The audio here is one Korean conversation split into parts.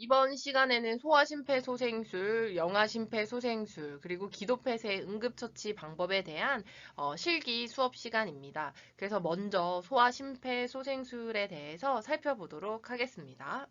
이번 시간에는 소아심폐소생술, 영아심폐소생술, 그리고 기도폐쇄 응급처치 방법에 대한 실기 수업 시간입니다. 그래서 먼저 소아심폐소생술에 대해서 살펴보도록 하겠습니다.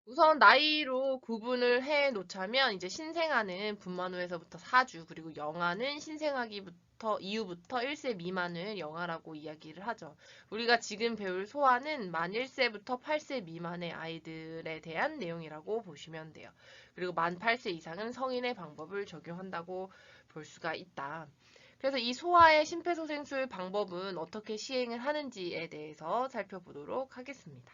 우선 나이로 구분을 해 놓자면 이제 신생아는 분만후에서부터 4주, 그리고 영아는 신생아기부터 이후부터 1세 미만을 영아라고 이야기를 하죠. 우리가 지금 배울 소아는 만 1세부터 8세 미만의 아이들에 대한 내용이라고 보시면 돼요. 그리고 만 8세 이상은 성인의 방법을 적용한다고 볼 수가 있다. 그래서 이 소아의 심폐소생술 방법은 어떻게 시행을 하는지에 대해서 살펴보도록 하겠습니다.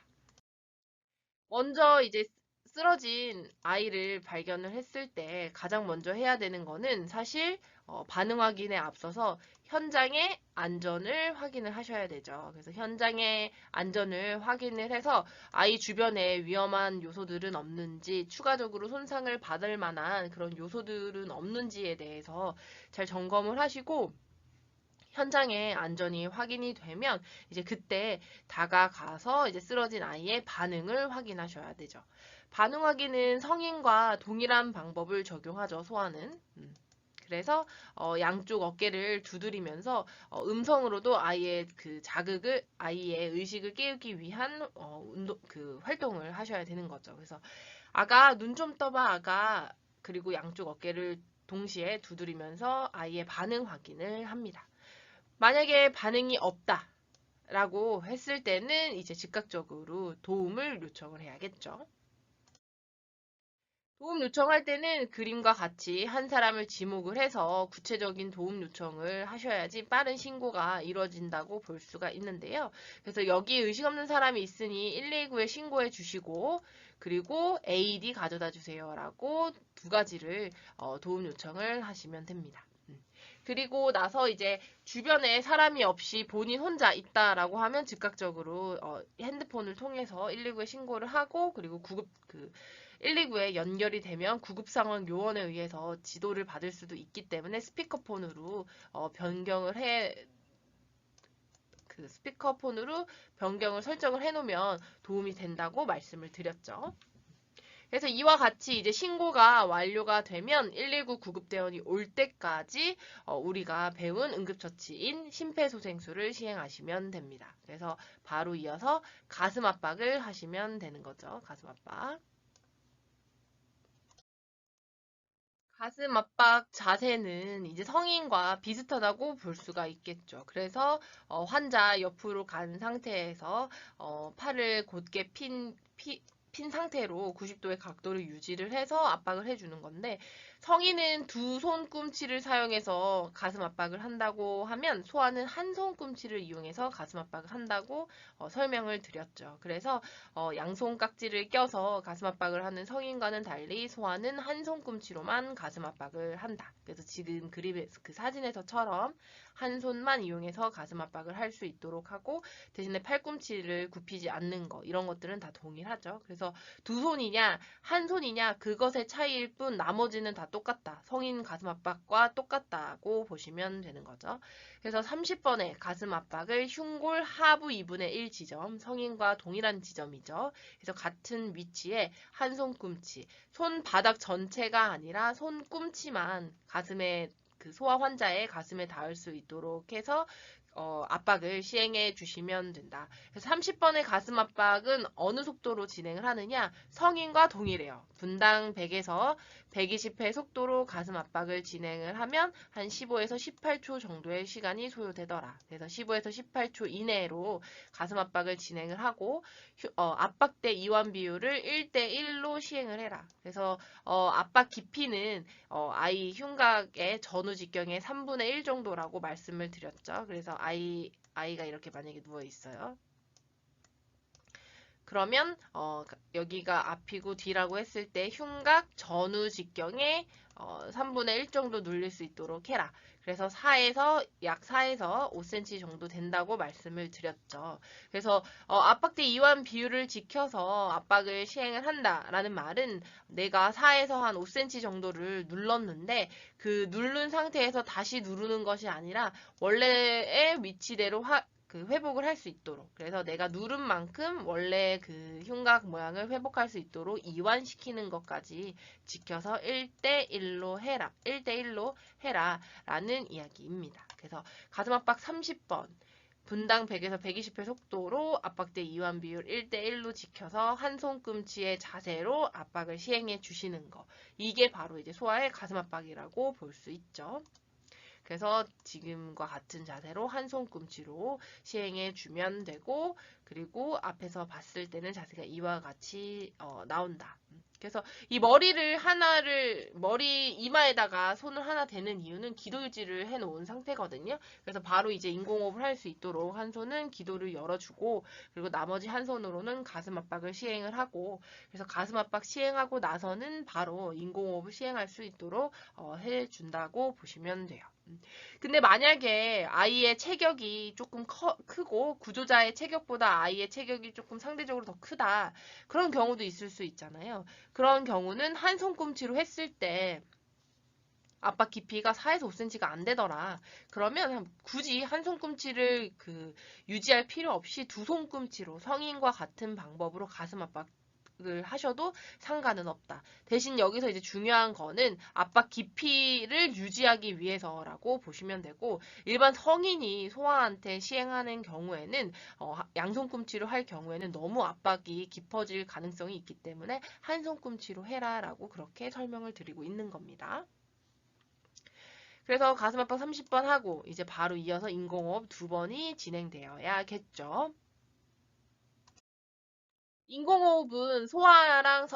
먼저 이제 쓰러진 아이를 발견을 했을 때 가장 먼저 해야 되는 거는 사실 반응 확인에 앞서서 현장의 안전을 확인을 하셔야 되죠. 그래서 현장의 안전을 확인을 해서 아이 주변에 위험한 요소들은 없는지, 추가적으로 손상을 받을 만한 그런 요소들은 없는지에 대해서 잘 점검을 하시고, 현장의 안전이 확인이 되면 이제 그때 다가가서 이제 쓰러진 아이의 반응을 확인하셔야 되죠. 반응 확인은 성인과 동일한 방법을 적용하죠, 소아는. 그래서 양쪽 어깨를 두드리면서 음성으로도 아이의 그 자극을, 아이의 의식을 깨우기 위한 운동 그 활동을 하셔야 되는 거죠. 그래서 아가 눈 좀 떠봐 아가, 그리고 양쪽 어깨를 동시에 두드리면서 아이의 반응 확인을 합니다. 만약에 반응이 없다 라고 했을 때는 이제 즉각적으로 도움을 요청을 해야겠죠. 도움 요청할 때는 그림과 같이 한 사람을 지목을 해서 구체적인 도움 요청을 하셔야지 빠른 신고가 이루어진다고 볼 수가 있는데요. 그래서 여기 의식 없는 사람이 있으니 119에 신고해 주시고, 그리고 AED 가져다 주세요라고 두 가지를 도움 요청을 하시면 됩니다. 그리고 나서 이제 주변에 사람이 없이 본인 혼자 있다라고 하면 즉각적으로 핸드폰을 통해서 119에 신고를 하고, 그리고 119에 연결이 되면 구급상황 요원에 의해서 지도를 받을 수도 있기 때문에 스피커폰으로 변경을 해 그 스피커폰으로 변경을 설정을 해놓으면 도움이 된다고 말씀을 드렸죠. 그래서 이와 같이 이제 신고가 완료가 되면 119 구급대원이 올 때까지 우리가 배운 응급처치인 심폐소생술을 시행하시면 됩니다. 그래서 바로 이어서 가슴 압박을 하시면 되는 거죠. 가슴 압박. 가슴 압박 자세는 이제 성인과 비슷하다고 볼 수가 있겠죠. 그래서 환자 옆으로 간 상태에서 팔을 곧게 핀 상태로 90도의 각도를 유지를 해서 압박을 해주는 건데, 성인은 두 손꿈치를 사용해서 가슴 압박을 한다고 하면 소아는 한 손꿈치를 이용해서 가슴 압박을 한다고 설명을 드렸죠. 그래서 양손 깍지를 껴서 가슴 압박을 하는 성인과는 달리 소아는 한 손꿈치로만 가슴 압박을 한다. 그래서 지금 그림에 그 사진에서처럼 한 손만 이용해서 가슴 압박을 할 수 있도록 하고, 대신에 팔꿈치를 굽히지 않는 거, 이런 것들은 다 동일하죠. 그래서 두 손이냐 한 손이냐 그것의 차이일 뿐 나머지는 다 똑같다. 성인 가슴 압박과 똑같다고 보시면 되는 거죠. 그래서 30번의 가슴 압박을 흉골 하부 2분의 1 지점, 성인과 동일한 지점이죠. 그래서 같은 위치에 한 손꿈치, 손바닥 전체가 아니라 손꿈치만 가슴에, 그 소아 환자의 가슴에 닿을 수 있도록 해서 압박을 시행해 주시면 된다. 그래서 30번의 가슴 압박은 어느 속도로 진행을 하느냐? 성인과 동일해요. 분당 100에서 120회 속도로 가슴 압박을 진행을 하면 한 15에서 18초 정도의 시간이 소요되더라. 그래서 15에서 18초 이내로 가슴 압박을 진행을 하고, 압박대 이완 비율을 1대1로 시행을 해라. 그래서 압박 깊이는 아이 흉곽의 전후 직경의 3분의 1 정도라고 말씀을 드렸죠. 그래서 아이가 이렇게 만약에 누워 있어요. 그러면 여기가 앞이고 뒤라고 했을 때 흉곽 전후 직경의 3분의 1 정도 눌릴 수 있도록 해라. 그래서 약 4에서 5cm 정도 된다고 말씀을 드렸죠. 그래서 압박대 이완 비율을 지켜서 압박을 시행을 한다라는 말은 내가 4에서 한 5cm 정도를 눌렀는데 그 누른 상태에서 다시 누르는 것이 아니라 원래의 위치대로 그 회복을 할 수 있도록, 그래서 내가 누른 만큼 원래 그 흉곽 모양을 회복할 수 있도록 이완시키는 것까지 지켜서 1대1로 해라, 1대1로 해라 라는 이야기입니다. 그래서 가슴 압박 30번, 분당 100에서 120회 속도로 압박대 이완 비율 1대1로 지켜서 한 손꿈치의 자세로 압박을 시행해 주시는 거. 이게 바로 이제 소아의 가슴 압박이라고 볼 수 있죠. 그래서 지금과 같은 자세로 한 손꿈치로 시행해 주면 되고, 그리고 앞에서 봤을 때는 자세가 이와 같이 나온다. 그래서 이 머리 이마에다가 손을 하나 대는 이유는 기도 유지를 해 놓은 상태거든요. 그래서 바로 이제 인공호흡을 할 수 있도록 한 손은 기도를 열어주고, 그리고 나머지 한 손으로는 가슴 압박을 시행을 하고, 그래서 가슴 압박 시행하고 나서는 바로 인공호흡을 시행할 수 있도록 해준다고 보시면 돼요. 근데 만약에 아이의 체격이 조금 크고 구조자의 체격보다 아이의 체격이 조금 상대적으로 더 크다. 그런 경우도 있을 수 있잖아요. 그런 경우는 한 손꿈치로 했을 때 압박 깊이가 4에서 5cm가 안 되더라. 그러면 굳이 한 손꿈치를 유지할 필요 없이 두 손꿈치로 성인과 같은 방법으로 가슴 압박을 하셔도 상관은 없다. 대신 여기서 이제 중요한 거는 압박 깊이를 유지하기 위해서라고 보시면 되고, 일반 성인이 소아한테 시행하는 경우에는 양손꿈치로 할 경우에는 너무 압박이 깊어질 가능성이 있기 때문에 한 손꿈치로 해라라고 그렇게 설명을 드리고 있는 겁니다. 그래서 가슴 압박 30번 하고 이제 바로 이어서 인공호흡 2번이 진행되어야겠죠. 인공호흡은 소아랑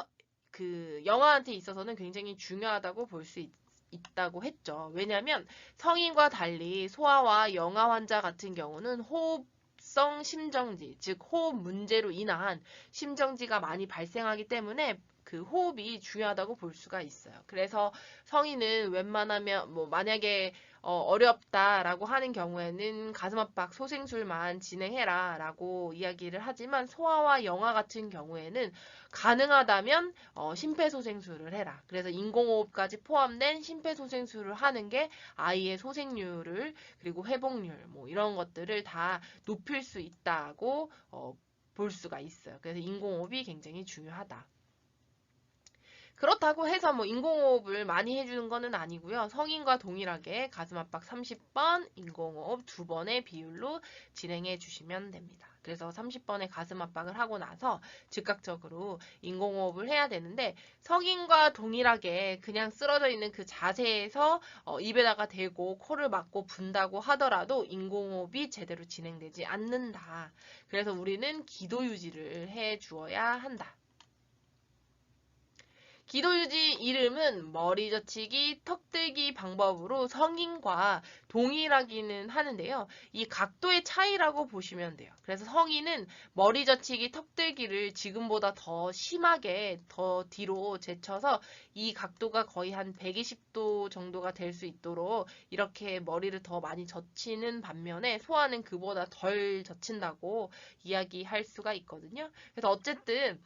영아한테 있어서는 굉장히 중요하다고 볼 수 있다고 했죠. 왜냐하면 성인과 달리 소아와 영아 환자 같은 경우는 호흡성 심정지, 즉 호흡 문제로 인한 심정지가 많이 발생하기 때문에 그 호흡이 중요하다고 볼 수가 있어요. 그래서 성인은 웬만하면 만약에 어렵다라고 하는 경우에는 가슴 압박 소생술만 진행해라 라고 이야기를 하지만, 소아와 영아 같은 경우에는 가능하다면 심폐소생술을 해라. 그래서 인공호흡까지 포함된 심폐소생술을 하는 게 아이의 소생률을, 그리고 회복률 이런 것들을 다 높일 수 있다고 볼 수가 있어요. 그래서 인공호흡이 굉장히 중요하다. 그렇다고 해서 인공호흡을 많이 해주는 거는 아니고요. 성인과 동일하게 가슴 압박 30번, 인공호흡 2번의 비율로 진행해 주시면 됩니다. 그래서 30번의 가슴 압박을 하고 나서 즉각적으로 인공호흡을 해야 되는데, 성인과 동일하게 그냥 쓰러져 있는 그 자세에서 입에다가 대고 코를 막고 분다고 하더라도 인공호흡이 제대로 진행되지 않는다. 그래서 우리는 기도 유지를 해 주어야 한다. 기도유지 이름은 머리 젖히기, 턱 들기 방법으로 성인과 동일하기는 하는데요. 이 각도의 차이라고 보시면 돼요. 그래서 성인은 머리 젖히기, 턱 들기를 지금보다 더 심하게 더 뒤로 제쳐서 이 각도가 거의 한 120도 정도가 될 수 있도록 이렇게 머리를 더 많이 젖히는 반면에, 소아는 그보다 덜 젖힌다고 이야기할 수가 있거든요. 그래서 어쨌든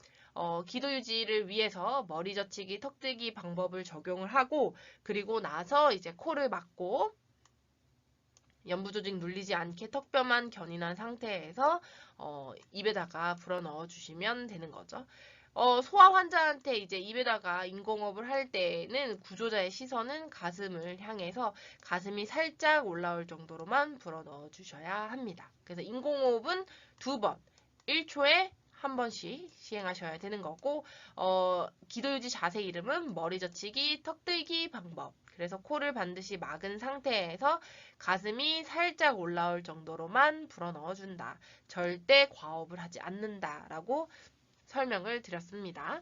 기도 유지를 위해서 머리 젖히기, 턱 들기 방법을 적용을 하고, 그리고 나서 이제 코를 막고 연부 조직 눌리지 않게 턱뼈만 견인한 상태에서 입에다가 불어 넣어 주시면 되는 거죠. 소아 환자한테 이제 입에다가 인공호흡을 할 때는 구조자의 시선은 가슴을 향해서 가슴이 살짝 올라올 정도로만 불어 넣어 주셔야 합니다. 그래서 인공호흡은 2번, 1초에 한 번씩 시행하셔야 되는 거고, 기도유지 자세 이름은 머리 젖히기, 턱 들기 방법. 그래서 코를 반드시 막은 상태에서 가슴이 살짝 올라올 정도로만 불어 넣어준다. 절대 과호흡을 하지 않는다라고 설명을 드렸습니다.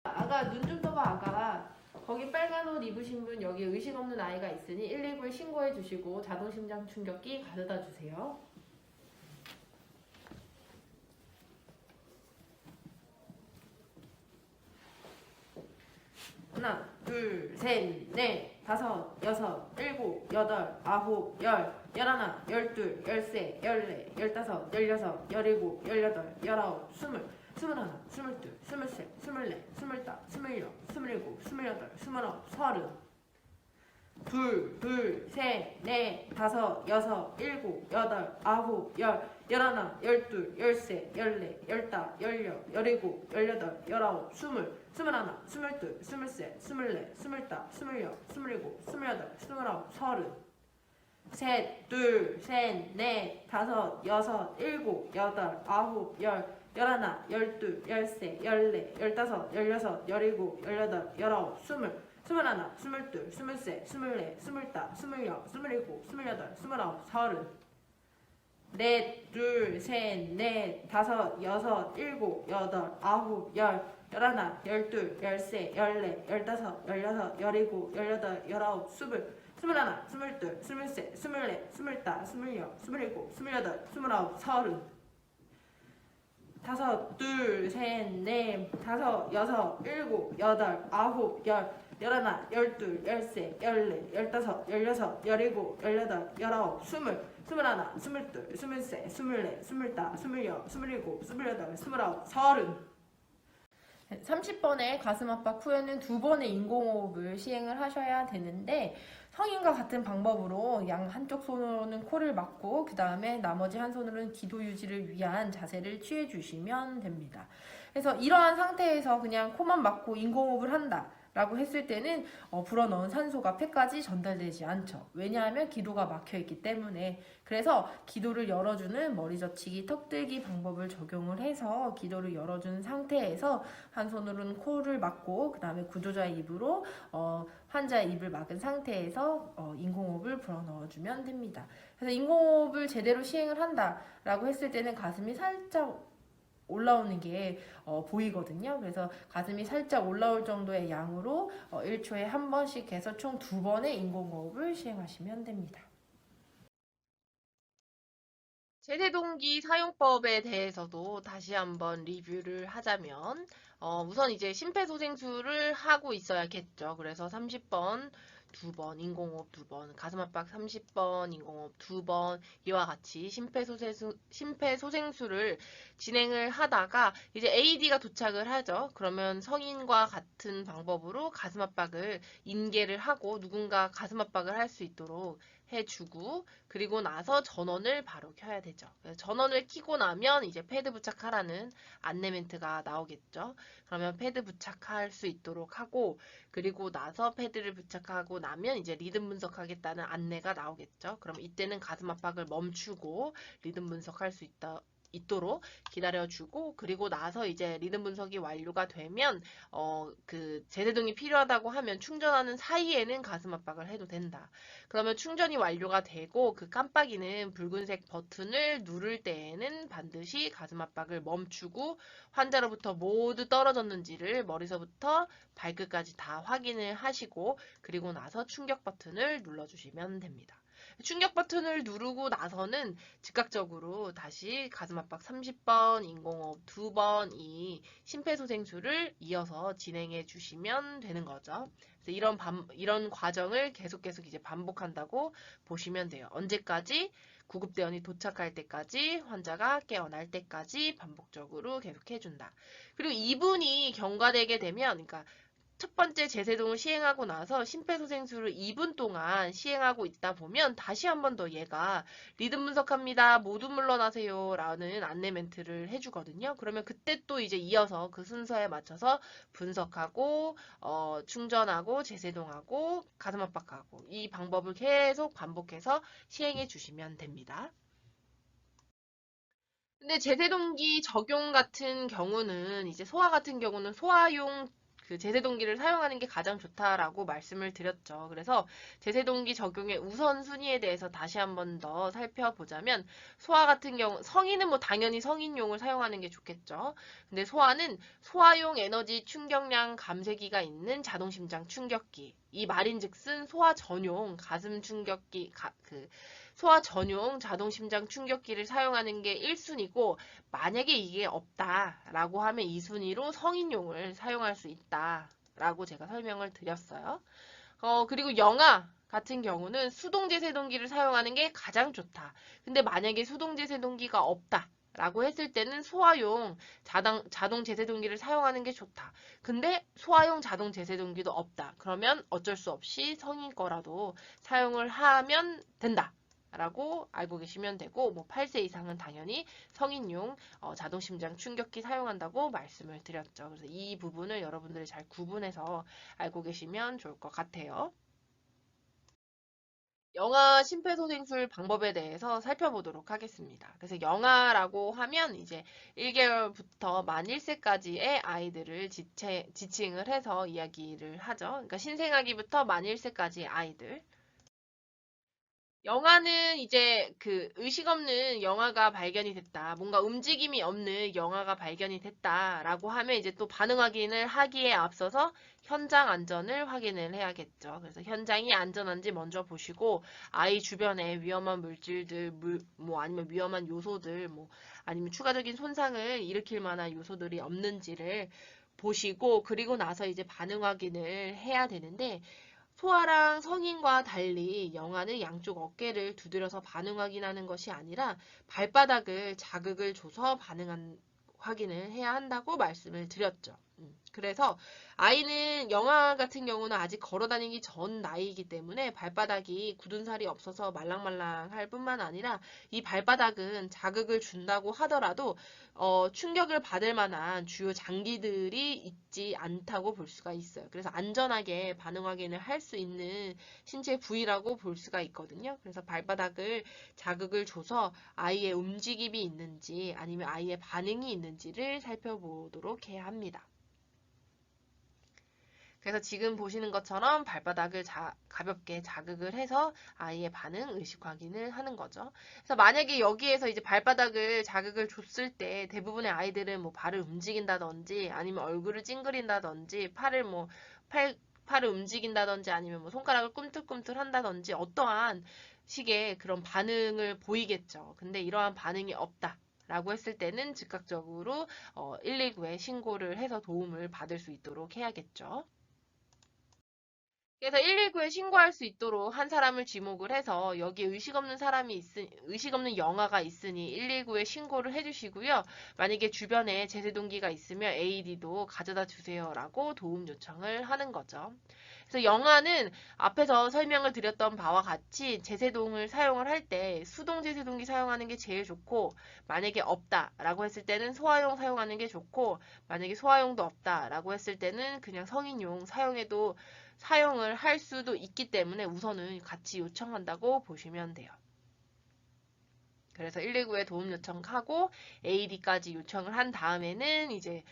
아가 눈 좀 떠봐. 아가 거기 빨간 옷 입으신 분, 여기 의식 없는 아이가 있으니 119에 신고해 주시고 자동심장 충격기 가져다 주세요. 하나, 둘, 셋, 넷, 다섯, 여섯, 일곱, 여덟, 아홉, 열, 열하나, 열둘, 열세, 열네, 열다섯, 열여섯, 열일곱, 열여덟, 열아홉, 스물, 스물하나, 스물둘, 스물셋, 스물넷, 스물다, 스물여, 스물일곱, 스물여덟, 스물아홉, 서른. 둘, 셋, 넷, 다섯, 여섯, 일곱, 여덟, 아홉, 열, 열하나, 열둘, 열세, 열네, 열다, 열여, 열일곱, 열여덟, 열아홉, 스물, 스물하나, 스물둘, 스물셋, 스물넷, 스물다, 스물여, 스물일곱, 스물여덟, 스물아홉, 서른. 셋, 둘, 셋, 넷, 다섯, 여섯, 일곱, 여덟, 아홉, 열, 열하나, 열둘, 열세, 열네, 열다섯, 열여섯, 열일곱, 열여덟, 열아홉, 스물, 스물하나, 스물둘, 스물셋, 스물넷, 스물다, 스물여, 스물일곱, 스물여덟, 스물아홉, 서른. 넷, 둘, 셋, 넷, 다섯, 여섯, 일곱, 여덟, 아홉, 열, 열하나, 열둘, 열세, 열네, 열다섯, 열여섯, 열일곱, 열여덟, 열아홉, 스물, 스물하나, 스물둘, 스물셋, 스물넷, 스물다, 스물여, 스물일곱, 스물여덟, 스물아홉, 서른. 다섯, 둘, 셋, 넷, 다섯, 여섯, 일곱, 여덟, 아홉, 열, 열하나, 열둘, 열세, 열네, 열다섯, 열여섯, 열일곱, 열여덟, 열아홉, 스물, 스물하나, 스물둘, 스물셋, 스물넷, 스물다, 스물여, 스물일곱, 스물여덟, 스물아홉, 서른. 30번의 가슴 압박 후에는 2번의 인공호흡을 시행을 하셔야 되는데 성인과 같은 방법으로 양 한쪽 손으로는 코를 막고 그 다음에 나머지 한 손으로는 기도 유지를 위한 자세를 취해 주시면 됩니다. 그래서 이러한 상태에서 그냥 코만 막고 인공호흡을 한다 라고 했을 때는 불어넣은 산소가 폐까지 전달되지 않죠. 왜냐하면 기도가 막혀있기 때문에. 그래서 기도를 열어주는 머리 젖히기, 턱 들기 방법을 적용을 해서 기도를 열어주는 상태에서 한 손으로는 코를 막고 그 다음에 구조자의 입으로 환자의 입을 막은 상태에서 인공호흡을 불어넣어주면 됩니다. 그래서 인공호흡을 제대로 시행을 한다라고 했을 때는 가슴이 살짝 올라오는 게 보이거든요. 그래서 가슴이 살짝 올라올 정도의 양으로 1초에 한 번씩 해서 총 2번의 인공호흡을 시행하시면 됩니다. 제세동기 사용법에 대해서도 다시 한번 리뷰를 하자면 우선 이제 심폐소생술을 하고 있어야겠죠. 그래서 30번 2번, 인공호흡 2번, 가슴압박 30번, 인공호흡 2번 이와 같이 심폐소생술을 진행을 하다가 이제 AED가 도착을 하죠. 그러면 성인과 같은 방법으로 가슴압박을 인계를 하고 누군가 가슴압박을 할 수 있도록 해주고 그리고 나서 전원을 바로 켜야 되죠. 전원을 켜고 나면 이제 패드 부착하라는 안내 멘트가 나오겠죠. 그러면 패드 부착할 수 있도록 하고 그리고 나서 패드를 부착하고 나면 이제 리듬 분석하겠다는 안내가 나오겠죠. 그럼 이때는 가슴 압박을 멈추고 리듬 분석할 수 있도록 기다려주고 그리고 나서 이제 리듬 분석이 완료가 되면 그 제세동이 필요하다고 하면 충전하는 사이에는 가슴 압박을 해도 된다. 그러면 충전이 완료가 되고 그 깜빡이는 붉은색 버튼을 누를 때에는 반드시 가슴 압박을 멈추고 환자로부터 모두 떨어졌는지를 머리서부터 발끝까지 다 확인을 하시고 그리고 나서 충격 버튼을 눌러주시면 됩니다. 충격 버튼을 누르고 나서는 즉각적으로 다시 가슴 압박 30번, 인공호흡 2번 이 심폐소생술을 이어서 진행해 주시면 되는 거죠. 그래서 이런 과정을 계속 이제 반복한다고 보시면 돼요. 언제까지? 구급대원이 도착할 때까지, 환자가 깨어날 때까지 반복적으로 계속해준다. 그리고 이분이 경과되게 되면, 그러니까 첫 번째 제세동을 시행하고 나서 심폐소생술을 2분 동안 시행하고 있다 보면 다시 한 번 더 얘가 리듬 분석합니다. 모두 물러나세요. 라는 안내 멘트를 해주거든요. 그러면 그때 또 이제 이어서 그 순서에 맞춰서 분석하고 충전하고 제세동하고 가슴 압박하고 이 방법을 계속 반복해서 시행해 주시면 됩니다. 근데 제세동기 적용 같은 경우는 이제 소아 같은 경우는 소아용 그 제세동기를 사용하는 게 가장 좋다라고 말씀을 드렸죠. 그래서 제세동기 적용의 우선순위에 대해서 다시 한 번 더 살펴보자면 소아 같은 경우 성인은 뭐 당연히 성인용을 사용하는 게 좋겠죠. 근데 소아는 소아용 에너지 충격량 감쇄기가 있는 자동심장 충격기 이 말인즉슨 소아 전용 가슴 충격기 소아 전용 자동심장 충격기를 사용하는 게 1순위고 만약에 이게 없다라고 하면 2순위로 성인용을 사용할 수 있다라고 제가 설명을 드렸어요. 그리고 영아 같은 경우는 수동제 세동기를 사용하는 게 가장 좋다. 근데 만약에 수동제 세동기가 없다. 라고 했을 때는 소화용 자동 제세동기를 사용하는 게 좋다. 근데 소화용 자동 제세동기도 없다. 그러면 어쩔 수 없이 성인 거라도 사용을 하면 된다. 라고 알고 계시면 되고, 뭐 8세 이상은 당연히 성인용 자동심장 충격기 사용한다고 말씀을 드렸죠. 그래서 이 부분을 여러분들이 잘 구분해서 알고 계시면 좋을 것 같아요. 영아 심폐소생술 방법에 대해서 살펴보도록 하겠습니다. 그래서 영아라고 하면 이제 1개월부터 만 1세까지의 아이들을 지칭을 해서 이야기를 하죠. 그러니까 신생아기부터 만 1세까지의 아이들. 영아는 이제 그 의식 없는 영아가 발견이 됐다. 뭔가 움직임이 없는 영아가 발견이 됐다라고 하면 이제 또 반응 확인을 하기에 앞서서 현장 안전을 확인을 해야겠죠. 그래서 현장이 안전한지 먼저 보시고 아이 주변에 위험한 물질들, 뭐 아니면 위험한 요소들, 뭐 아니면 추가적인 손상을 일으킬 만한 요소들이 없는지를 보시고 그리고 나서 이제 반응 확인을 해야 되는데 소아랑 성인과 달리 영아는 양쪽 어깨를 두드려서 반응 확인하는 것이 아니라 발바닥을 자극을 줘서 확인을 해야 한다고 말씀을 드렸죠. 그래서 아이는 영아 같은 경우는 아직 걸어 다니기 전 나이이기 때문에 발바닥이 굳은 살이 없어서 말랑말랑할 뿐만 아니라 이 발바닥은 자극을 준다고 하더라도 충격을 받을 만한 주요 장기들이 있지 않다고 볼 수가 있어요. 그래서 안전하게 반응 확인을 할 수 있는 신체 부위라고 볼 수가 있거든요. 그래서 발바닥을 자극을 줘서 아이의 움직임이 있는지 아니면 아이의 반응이 있는지를 살펴보도록 해야 합니다. 그래서 지금 보시는 것처럼 발바닥을 가볍게 자극을 해서 아이의 반응 의식 확인을 하는 거죠. 그래서 만약에 여기에서 이제 발바닥을 자극을 줬을 때 대부분의 아이들은 뭐 발을 움직인다든지 아니면 얼굴을 찡그린다든지 팔을 움직인다든지 아니면 뭐 손가락을 꿈틀꿈틀 한다든지 어떠한 식의 그런 반응을 보이겠죠. 근데 이러한 반응이 없다. 라고 했을 때는 즉각적으로 119에 신고를 해서 도움을 받을 수 있도록 해야겠죠. 그래서 119에 신고할 수 있도록 한 사람을 지목을 해서 여기 의식 없는 영아가 있으니 119에 신고를 해주시고요. 만약에 주변에 제세동기가 있으면 AED도 가져다 주세요라고 도움 요청을 하는 거죠. 그래서 영아는 앞에서 설명을 드렸던 바와 같이 제세동을 사용을 할 때 수동 제세동기 사용하는 게 제일 좋고 만약에 없다라고 했을 때는 소아용 사용하는 게 좋고 만약에 소아용도 없다라고 했을 때는 그냥 성인용 사용을 할 수도 있기 때문에 우선은 같이 요청한다고 보시면 돼요. 그래서 119에 도움 요청하고 AED까지 요청을 한 다음에는 이제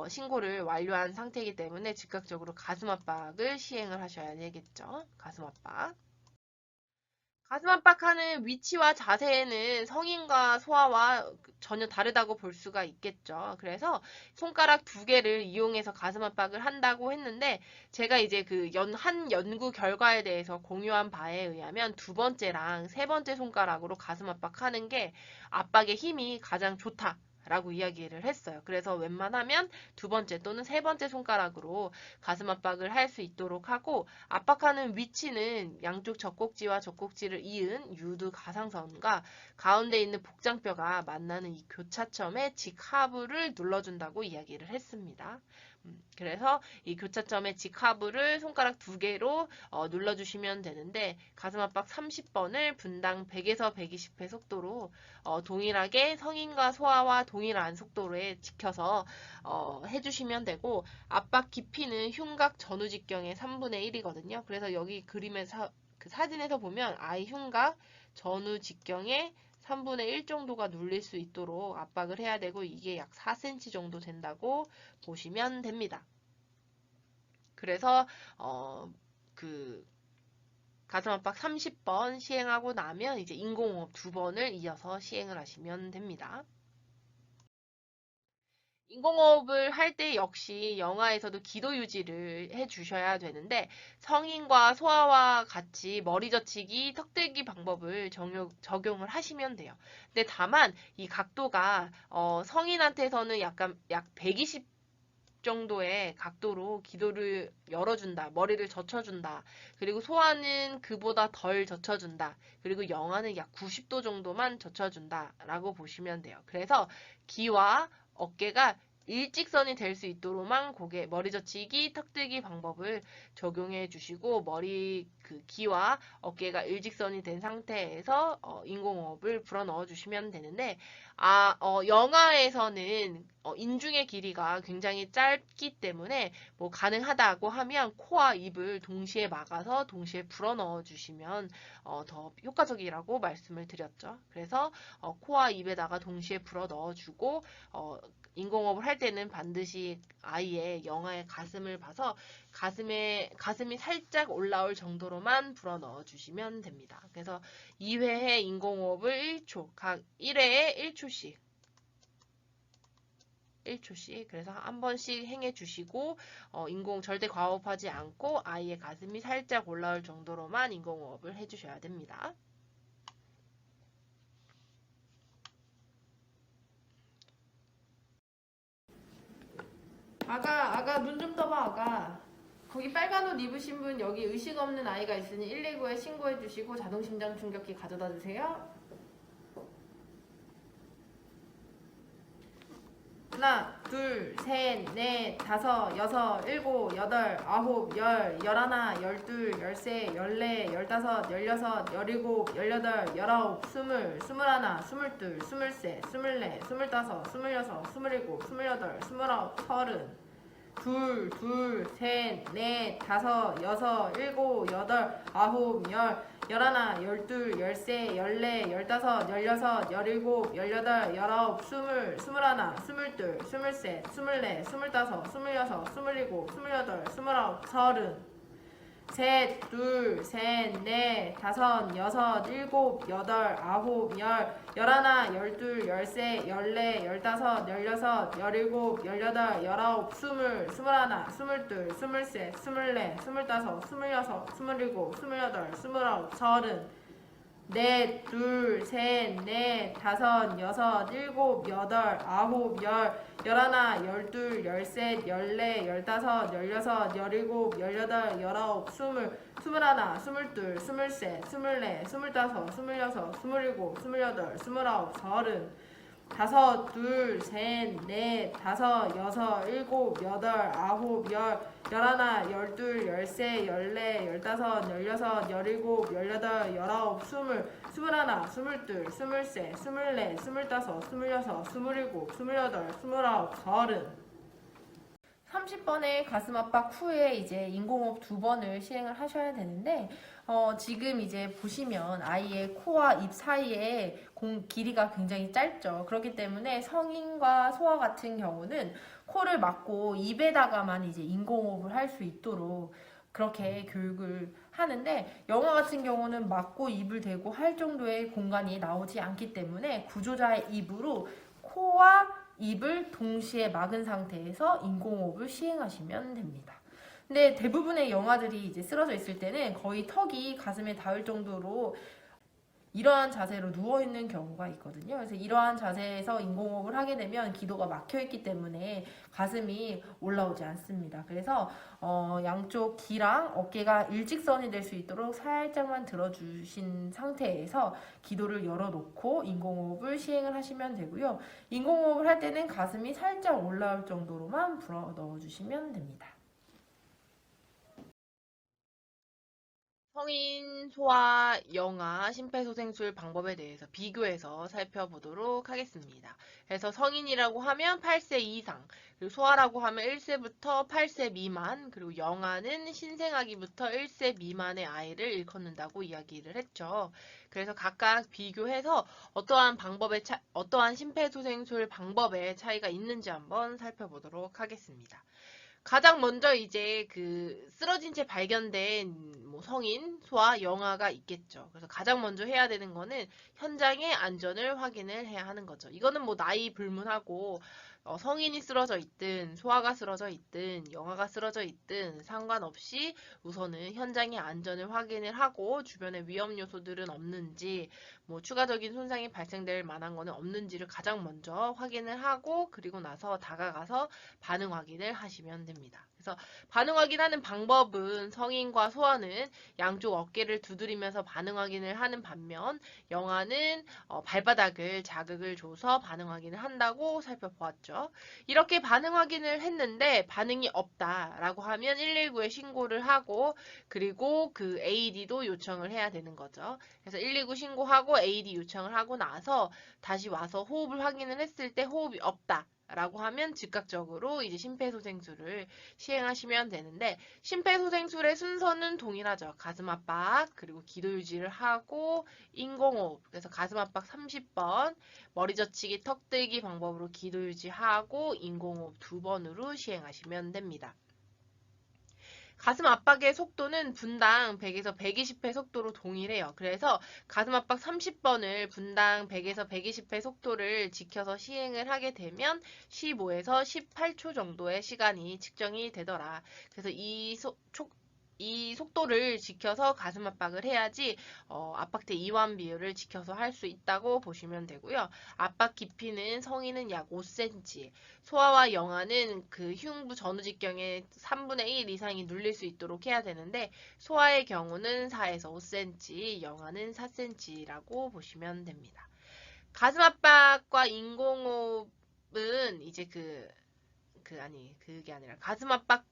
신고를 완료한 상태이기 때문에 즉각적으로 가슴 압박을 시행을 하셔야 되겠죠. 가슴 압박. 가슴 압박하는 위치와 자세는 성인과 소아와 전혀 다르다고 볼 수가 있겠죠. 그래서 손가락 두 개를 이용해서 가슴 압박을 한다고 했는데 제가 이제 한 연구 결과에 대해서 공유한 바에 의하면 두 번째랑 세 번째 손가락으로 가슴 압박하는 게 압박의 힘이 가장 좋다. 라고 이야기를 했어요. 그래서 웬만하면 두 번째 또는 세 번째 손가락으로 가슴 압박을 할 수 있도록 하고 압박하는 위치는 양쪽 젖꼭지와 젖꼭지를 이은 유두 가상선과 가운데 있는 복장뼈가 만나는 이 교차점의 직하부를 눌러준다고 이야기를 했습니다. 그래서 이 교차점의 직하부를 손가락 두 개로 눌러주시면 되는데 가슴 압박 30번을 분당 100에서 120회 속도로 동일하게 성인과 소아와 동일한 속도로에 지켜서 해주시면 되고 압박 깊이는 흉곽 전후 직경의 3분의 1이거든요. 그래서 여기 그림에서 그 사진에서 보면 아이 흉곽 전후 직경의 3분의 1 정도가 눌릴 수 있도록 압박을 해야 되고 이게 약 4cm 정도 된다고 보시면 됩니다. 그래서 그 가슴 압박 30번 시행하고 나면 이제 인공호흡 2번을 이어서 시행을 하시면 됩니다. 인공호흡을 할 때 역시 영아에서도 기도 유지를 해 주셔야 되는데 성인과 소아와 같이 머리 젖히기, 턱들기 방법을 적용을 하시면 돼요. 근데 다만 이 각도가 성인한테서는 약간 약 정도의 각도로 기도를 열어준다. 머리를 젖혀준다. 그리고 소아는 그보다 덜 젖혀준다. 그리고 영아는 약 90도 정도만 젖혀준다. 라고 보시면 돼요. 그래서 귀와 어깨가 일직선이 될 수 있도록만 고개, 머리 젖히기, 턱뜨기 방법을 적용해 주시고 귀와 어깨가 일직선이 된 상태에서 인공호흡을 불어넣어 주시면 되는데 영아에서는 인중의 길이가 굉장히 짧기 때문에 뭐 가능하다고 하면 코와 입을 동시에 막아서 동시에 불어넣어 주시면 더 효과적이라고 말씀을 드렸죠. 그래서 코와 입에다가 동시에 불어넣어 주고 인공호흡을 할 때는 반드시 아이의 영아의 가슴을 봐서 가슴이 살짝 올라올 정도로만 불어넣어 주시면 됩니다. 그래서 2회의 인공호흡을 1초, 각 1회에 1초씩 그래서 한 번씩 행해 주시고 절대 과호흡하지 않고 아이의 가슴이 살짝 올라올 정도로만 인공호흡을 해 주셔야 됩니다. 아가, 눈 좀 떠봐, 아가. 거기 빨간 옷 입으신 분, 여기 의식 없는 아이가 있으니 119에 신고해 주시고 자동심장 충격기 가져다 주세요. 하나, 둘, 셋, 넷, 다섯, 여섯, 일곱, 여덟, 아홉, 열, 열하나, 열둘, 열세, 열네, 열다섯, 열여섯, 열일곱, 열여덟, 열아홉, 스물, 스물하나, 스물둘, 스물셋, 스물넷, 스물다섯, 스물여섯, 스물일곱, 스물여덟, 스물아홉, 서른. 둘, 셋, 넷, 다섯, 여섯, 일곱, 여덟, 아홉, 열, 열하나, 열둘, 열세, 열네, 열다섯, 열여섯, 열일곱, 열여덟, 열아홉, 스물, 스물하나, 스물둘, 스물셋, 스물넷, 스물다섯, 스물여섯, 스물일곱, 스물여덟, 스물아홉, 서른. 셋, 둘, 셋, 넷, 다섯, 여섯, 일곱, 여덟, 아홉, 열, 열하나, 열둘, 열세, 열네, 열다섯, 열여섯, 열일곱, 열여덟, 열아홉, 스물, 스물하나, 스물둘, 스물셋, 스물넷, 스물다섯, 스물여섯, 스물일곱, 스물여덟, 스물아홉, 서른. 넷, 둘, 셋, 넷, 다섯, 여섯, 일곱, 여덟, 아홉, 열, 열하나, 열둘, 열셋, 열네, 열다섯, 열여섯, 열일곱, 열여덟, 열아홉, 스물, 스물하나, 스물둘, 스물셋, 스물넷, 스물다섯, 스물여섯, 스물일곱, 스물여덟, 스물아홉, 서른. 다섯, 둘, 셋, 넷, 다섯, 여섯, 일곱, 여덟, 아홉, 열, 열하나, 열둘, 열세, 열네, 열다섯, 열여섯, 열일곱, 열여덟, 열아홉, 스물, 스물하나, 스물둘, 스물셋, 스물넷, 스물다섯, 스물여섯, 스물일곱, 스물여덟, 스물아홉, 서른. 30번의 가슴 압박 후에 이제 인공호흡 2번을 시행을 하셔야 되는데 지금 이제 보시면 아이의 코와 입 사이에 길이가 굉장히 짧죠. 그렇기 때문에 성인과 소아 같은 경우는 코를 막고 입에다가만 이제 인공호흡을 할 수 있도록 그렇게 교육을 하는데 영아 같은 경우는 막고 입을 대고 할 정도의 공간이 나오지 않기 때문에 구조자의 입으로 코와 입을 동시에 막은 상태에서 인공호흡을 시행하시면 됩니다. 근데 대부분의 영아들이 이제 쓰러져 있을 때는 거의 턱이 가슴에 닿을 정도로 이러한 자세로 누워있는 경우가 있거든요. 그래서 이러한 자세에서 인공호흡을 하게 되면 기도가 막혀있기 때문에 가슴이 올라오지 않습니다. 그래서 양쪽 귀랑 어깨가 일직선이 될 수 있도록 살짝만 들어주신 상태에서 기도를 열어놓고 인공호흡을 시행을 하시면 되고요. 인공호흡을 할 때는 가슴이 살짝 올라올 정도로만 불어 넣어주시면 됩니다. 성인, 소아, 영아, 심폐소생술 방법에 대해서 비교해서 살펴보도록 하겠습니다. 그래서 성인이라고 하면 8세 이상, 그리고 소아라고 하면 1세부터 8세 미만, 그리고 영아는 신생아기부터 1세 미만의 아이를 일컫는다고 이야기를 했죠. 그래서 각각 비교해서 어떠한 심폐소생술 방법의 차이가 있는지 한번 살펴보도록 하겠습니다. 가장 먼저 이제 쓰러진 채 발견된 뭐 성인, 소아, 영아가 있겠죠. 그래서 가장 먼저 해야 되는 거는 현장의 안전을 확인을 해야 하는 거죠. 이거는 뭐 나이 불문하고 성인이 쓰러져 있든 소아가 쓰러져 있든 영아가 쓰러져 있든 상관없이 우선은 현장의 안전을 확인을 하고 주변에 위험 요소들은 없는지 뭐 추가적인 손상이 발생될 만한 거는 없는지를 가장 먼저 확인을 하고 그리고 나서 다가가서 반응 확인을 하시면 됩니다. 그래서 반응 확인하는 방법은 성인과 소아는 양쪽 어깨를 두드리면서 반응 확인을 하는 반면 영아는 발바닥을 자극을 줘서 반응 확인을 한다고 살펴보았죠. 이렇게 반응 확인을 했는데 반응이 없다라고 하면 119에 신고를 하고 그리고 그 AED도 요청을 해야 되는 거죠. 그래서 119 신고하고 AED 요청을 하고 나서 다시 와서 호흡을 확인을 했을 때 호흡이 없다. 라고 하면 즉각적으로 이제 심폐소생술을 시행하시면 되는데 심폐소생술의 순서는 동일하죠. 가슴 압박 그리고 기도 유지를 하고 인공호흡 그래서 가슴 압박 30번 머리 젖히기 턱 들기 방법으로 기도 유지하고 인공호흡 2번으로 시행하시면 됩니다. 가슴 압박의 속도는 분당 100에서 120회 속도로 동일해요. 그래서 가슴 압박 30번을 분당 100에서 120회 속도를 지켜서 시행을 하게 되면 15에서 18초 정도의 시간이 측정이 되더라. 그래서 이 속도를 지켜서 가슴 압박을 해야지 압박대 이완 비율을 지켜서 할 수 있다고 보시면 되고요. 압박 깊이는 성인은 약 5cm, 소아와 영아는 그 흉부 전후직경의 3분의 1 이상이 눌릴 수 있도록 해야 되는데 소아의 경우는 4에서 5cm, 영아는 4cm라고 보시면 됩니다. 가슴 압박과 인공호흡은 이제 그게 아니라 가슴 압박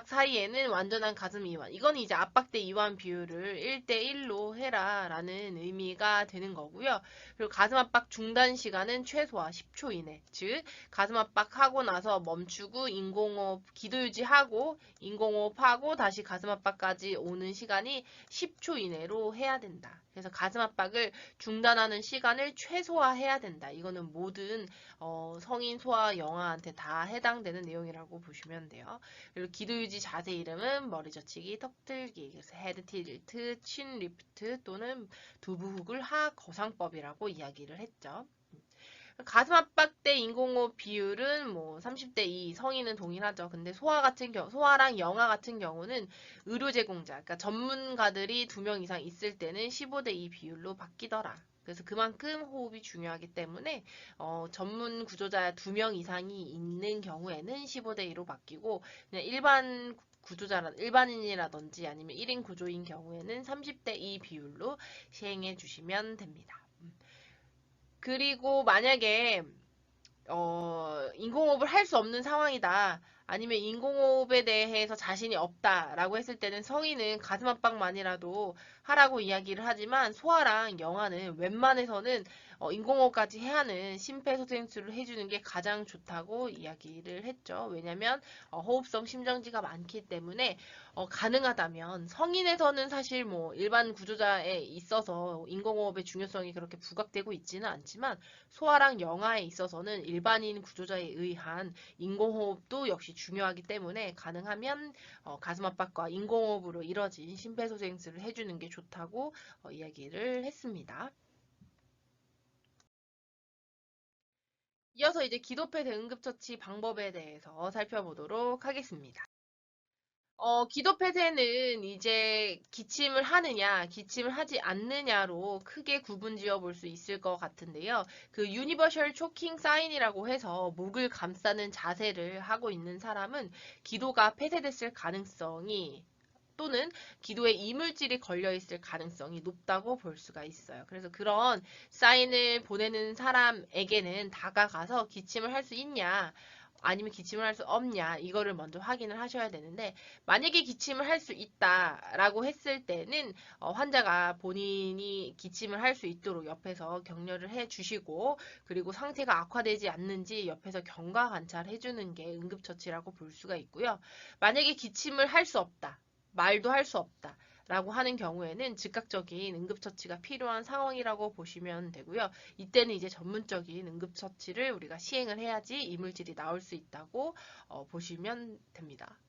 사이에는 완전한 가슴 이완. 이건 이제 압박대 이완 비율을 1대1로 해라 라는 의미가 되는 거고요. 그리고 가슴 압박 중단 시간은 최소화 10초 이내. 즉, 가슴 압박하고 나서 멈추고 인공호흡 기도 유지하고 인공호흡하고 다시 가슴 압박까지 오는 시간이 10초 이내로 해야 된다. 그래서 가슴 압박을 중단하는 시간을 최소화해야 된다. 이거는 모든 성인, 소아, 영아한테 다 해당되는 내용이라고 보시면 돼요. 그리고 기도 유지 자세 이름은 머리 젖히기, 턱 들기, 그래서 헤드 틸트, 친 리프트 또는 두부 훅을 하 거상법이라고 이야기를 했죠. 가슴 압박 대 인공호흡 비율은 뭐 30대 2, 성인은 동일하죠. 근데 소아랑 영아 같은 경우는 의료 제공자, 그러니까 전문가들이 2명 이상 있을 때는 15대 2 비율로 바뀌더라. 그래서 그만큼 호흡이 중요하기 때문에 전문 구조자 2명 이상이 있는 경우에는 15대 2로 바뀌고 그냥 일반인이라든지 아니면 1인 구조인 경우에는 30대 2 비율로 시행해 주시면 됩니다. 그리고 만약에 인공호흡을 할 수 없는 상황이다. 아니면 인공호흡에 대해서 자신이 없다라고 했을 때는 성인은 가슴 압박만이라도 하라고 이야기를 하지만 소아랑 영아는 웬만해서는 인공호흡까지 해야 하는 심폐소생술을 해주는 게 가장 좋다고 이야기를 했죠. 왜냐면 호흡성 심정지가 많기 때문에 가능하다면 성인에서는 사실 뭐 일반 구조자에 있어서 인공호흡의 중요성이 그렇게 부각되고 있지는 않지만 소아랑 영아에 있어서는 일반인 구조자에 의한 인공호흡도 역시 중요하기 때문에 가능하면 가슴 압박과 인공호흡으로 이뤄진 심폐소생술을 해주는 게 좋다고 이야기를 했습니다. 이어서 이제 기도패드 응급처치 방법에 대해서 살펴보도록 하겠습니다. 기도 폐쇄는 이제 기침을 하느냐, 기침을 하지 않느냐로 크게 구분 지어 볼 수 있을 것 같은데요. 그 유니버셜 초킹 사인이라고 해서 목을 감싸는 자세를 하고 있는 사람은 기도가 폐쇄됐을 가능성이 또는 기도에 이물질이 걸려 있을 가능성이 높다고 볼 수가 있어요. 그래서 그런 사인을 보내는 사람에게는 다가가서 기침을 할 수 있냐, 아니면 기침을 할 수 없냐 이거를 먼저 확인을 하셔야 되는데 만약에 기침을 할 수 있다라고 했을 때는 환자가 본인이 기침을 할 수 있도록 옆에서 격려를 해주시고 그리고 상태가 악화되지 않는지 옆에서 경과 관찰해 주는 게 응급처치라고 볼 수가 있고요. 만약에 기침을 할 수 없다. 말도 할 수 없다. 라고 하는 경우에는 즉각적인 응급처치가 필요한 상황이라고 보시면 되고요. 이때는 이제 전문적인 응급처치를 우리가 시행을 해야지 이물질이 나올 수 있다고 보시면 됩니다.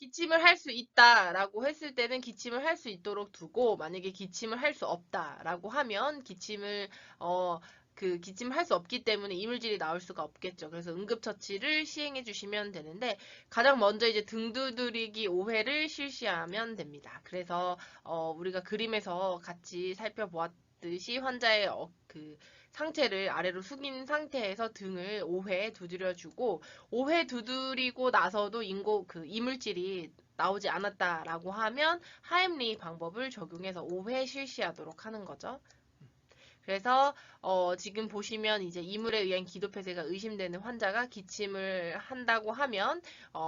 기침을 할 수 있다라고 했을 때는 기침을 할 수 있도록 두고, 만약에 기침을 할 수 없다라고 하면 어, 기침을 할 수 없기 때문에 이물질이 나올 수가 없겠죠. 그래서 응급처치를 시행해 주시면 되는데, 가장 먼저 이제 등 두드리기 5회를 실시하면 됩니다. 그래서 우리가 그림에서 같이 살펴보았듯이 환자의 상체를 아래로 숙인 상태에서 등을 5회 두드려주고, 5회 두드리고 나서도 이물질이 나오지 않았다라고 하면 하임리 방법을 적용해서 5회 실시하도록 하는 거죠. 그래서 지금 보시면 이제 이물에 의한 기도폐쇄가 의심되는 환자가 기침을 한다고 하면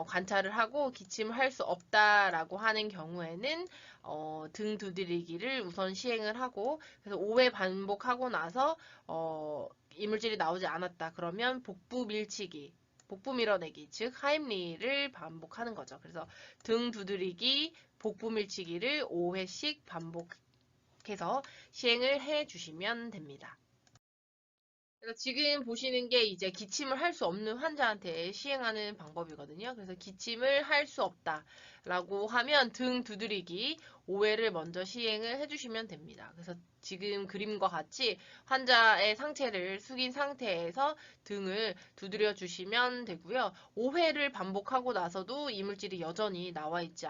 관찰을 하고 기침을 할 수 없다라고 하는 경우에는 등 두드리기를 우선 시행을 하고, 그래서 5회 반복하고 나서 이물질이 나오지 않았다 그러면 복부 밀치기, 복부 밀어내기, 즉 하임리를 반복하는 거죠. 그래서 등 두드리기, 복부 밀치기를 5회씩 반복해서 시행을 해 주시면 됩니다. 그래서 지금 보시는 게 이제 기침을 할 수 없는 환자한테 시행하는 방법이거든요. 그래서 기침을 할 수 없다라고 하면 등 두드리기 5회를 먼저 시행을 해주시면 됩니다. 그래서 지금 그림과 같이 환자의 상체를 숙인 상태에서 등을 두드려 주시면 되고요. 5회를 반복하고 나서도 이물질이 여전히 나오지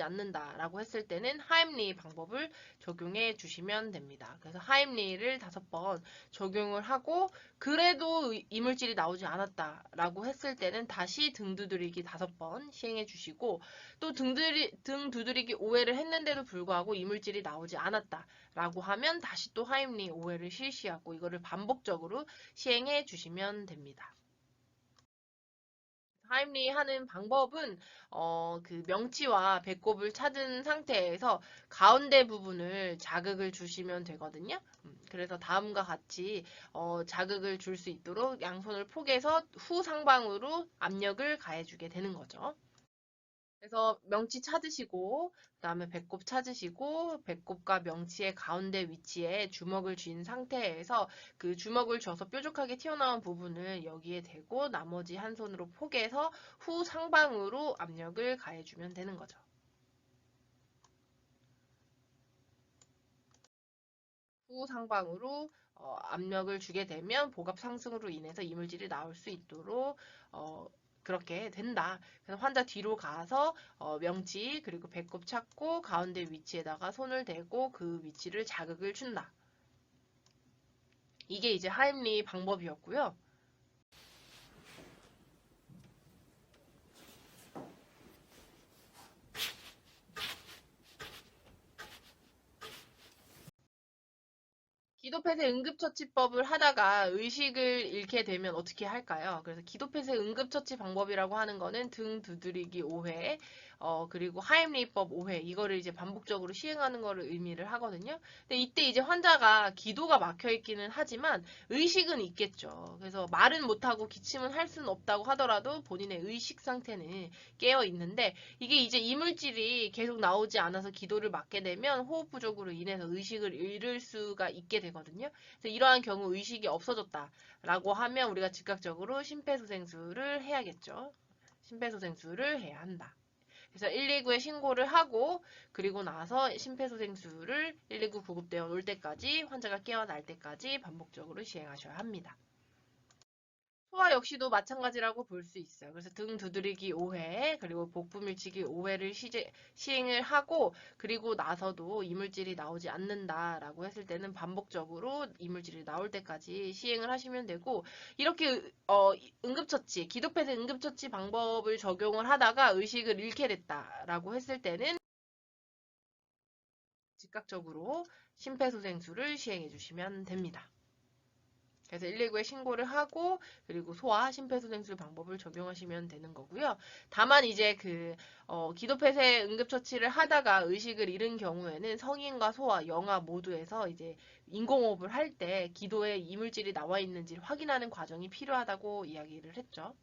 않는다라고 했을 때는 하임리 방법을 적용해 주시면 됩니다. 그래서 하임리를 5번 적용을 하고, 그래도 이물질이 나오지 않았다라고 했을 때는 다시 등 두드리기 5번 시행해 주시고, 또 등 두드리기 5회를 했는데도 불구하고 이물질이 나오지 않았다라고 하면 다시 또 하임리 5회를 실시하고, 이거를 반복적으로 시행해 주시면 됩니다. 하임리 하는 방법은 명치와 배꼽을 찾은 상태에서 가운데 부분을 자극을 주시면 되거든요. 그래서 다음과 같이 자극을 줄 수 있도록 양손을 포개서 후 상방으로 압력을 가해주게 되는 거죠. 그래서 명치 찾으시고, 그다음에 배꼽 찾으시고, 배꼽과 명치의 가운데 위치에 주먹을 쥔 상태에서 그 주먹을 쥐어서 뾰족하게 튀어나온 부분을 여기에 대고 나머지 한 손으로 포개서 후 상방으로 압력을 가해주면 되는 거죠. 후 상방으로 압력을 주게 되면 복압 상승으로 인해서 이물질이 나올 수 있도록 그렇게 된다. 그래서 환자 뒤로 가서 명치 그리고 배꼽 찾고 가운데 위치에다가 손을 대고 그 위치를 자극을 준다. 이게 이제 하임리 방법이었고요. 기도폐쇄 응급처치법을 하다가 의식을 잃게 되면 어떻게 할까요? 그래서 기도폐쇄 응급처치 방법이라고 하는 거는 등 두드리기 5회, 그리고 하임리법 5회, 이거를 이제 반복적으로 시행하는 거를 의미를 하거든요. 근데 이때 이제 환자가 기도가 막혀 있기는 하지만 의식은 있겠죠. 그래서 말은 못하고 기침은 할 수는 없다고 하더라도 본인의 의식 상태는 깨어 있는데, 이게 이제 이물질이 계속 나오지 않아서 기도를 막게 되면 호흡 부족으로 인해서 의식을 잃을 수가 있게 되거든요. 그래서 이러한 경우 의식이 없어졌다라고 하면 우리가 즉각적으로 심폐소생술을 해야겠죠. 심폐소생술을 해야 한다. 그래서 119에 신고를 하고, 그리고 나서 심폐소생술을 119 구급대원 올 때까지, 환자가 깨어날 때까지 반복적으로 시행하셔야 합니다. 소화 역시도 마찬가지라고 볼 수 있어요. 그래서 등 두드리기 5회, 그리고 복부 밀치기 5회를 시행을 하고, 그리고 나서도 이물질이 나오지 않는다라고 했을 때는 반복적으로 이물질이 나올 때까지 시행을 하시면 되고, 이렇게 응급처치, 기도폐쇄 응급처치 방법을 적용을 하다가 의식을 잃게 됐다라고 했을 때는 즉각적으로 심폐소생술을 시행해 주시면 됩니다. 그래서 119에 신고를 하고, 그리고 소아 심폐소생술 방법을 적용하시면 되는 거고요. 다만 이제 기도폐쇄 응급처치를 하다가 의식을 잃은 경우에는 성인과 소아, 영아 모두에서 이제 인공호흡을 할 때 기도에 이물질이 나와 있는지 확인하는 과정이 필요하다고 이야기를 했죠.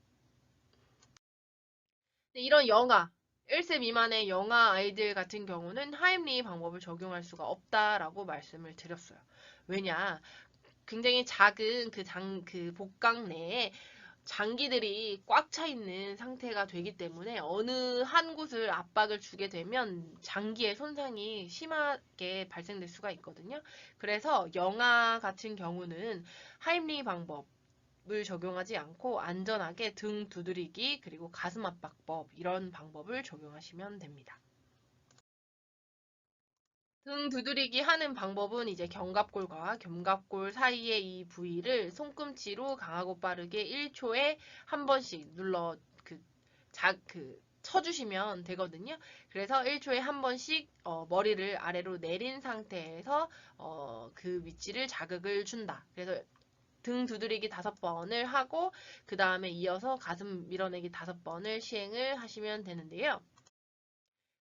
이런 영아, 1세 미만의 영아 아이들 같은 경우는 하임리 방법을 적용할 수가 없다라고 말씀을 드렸어요. 왜냐? 굉장히 작은 그 복강 내에 장기들이 꽉 차 있는 상태가 되기 때문에 어느 한 곳을 압박을 주게 되면 장기의 손상이 심하게 발생될 수가 있거든요. 그래서 영아 같은 경우는 하임리 방법을 적용하지 않고 안전하게 등 두드리기 그리고 가슴 압박법 이런 방법을 적용하시면 됩니다. 등 두드리기 하는 방법은 이제 견갑골과 견갑골 사이의 이 부위를 손꿈치로 강하고 빠르게 1초에 한 번씩 쳐주시면 되거든요. 그래서 1초에 한 번씩 머리를 아래로 내린 상태에서 그 위치를 자극을 준다. 그래서 등 두드리기 5번을 하고 그 다음에 이어서 가슴 밀어내기 5번을 시행을 하시면 되는데요.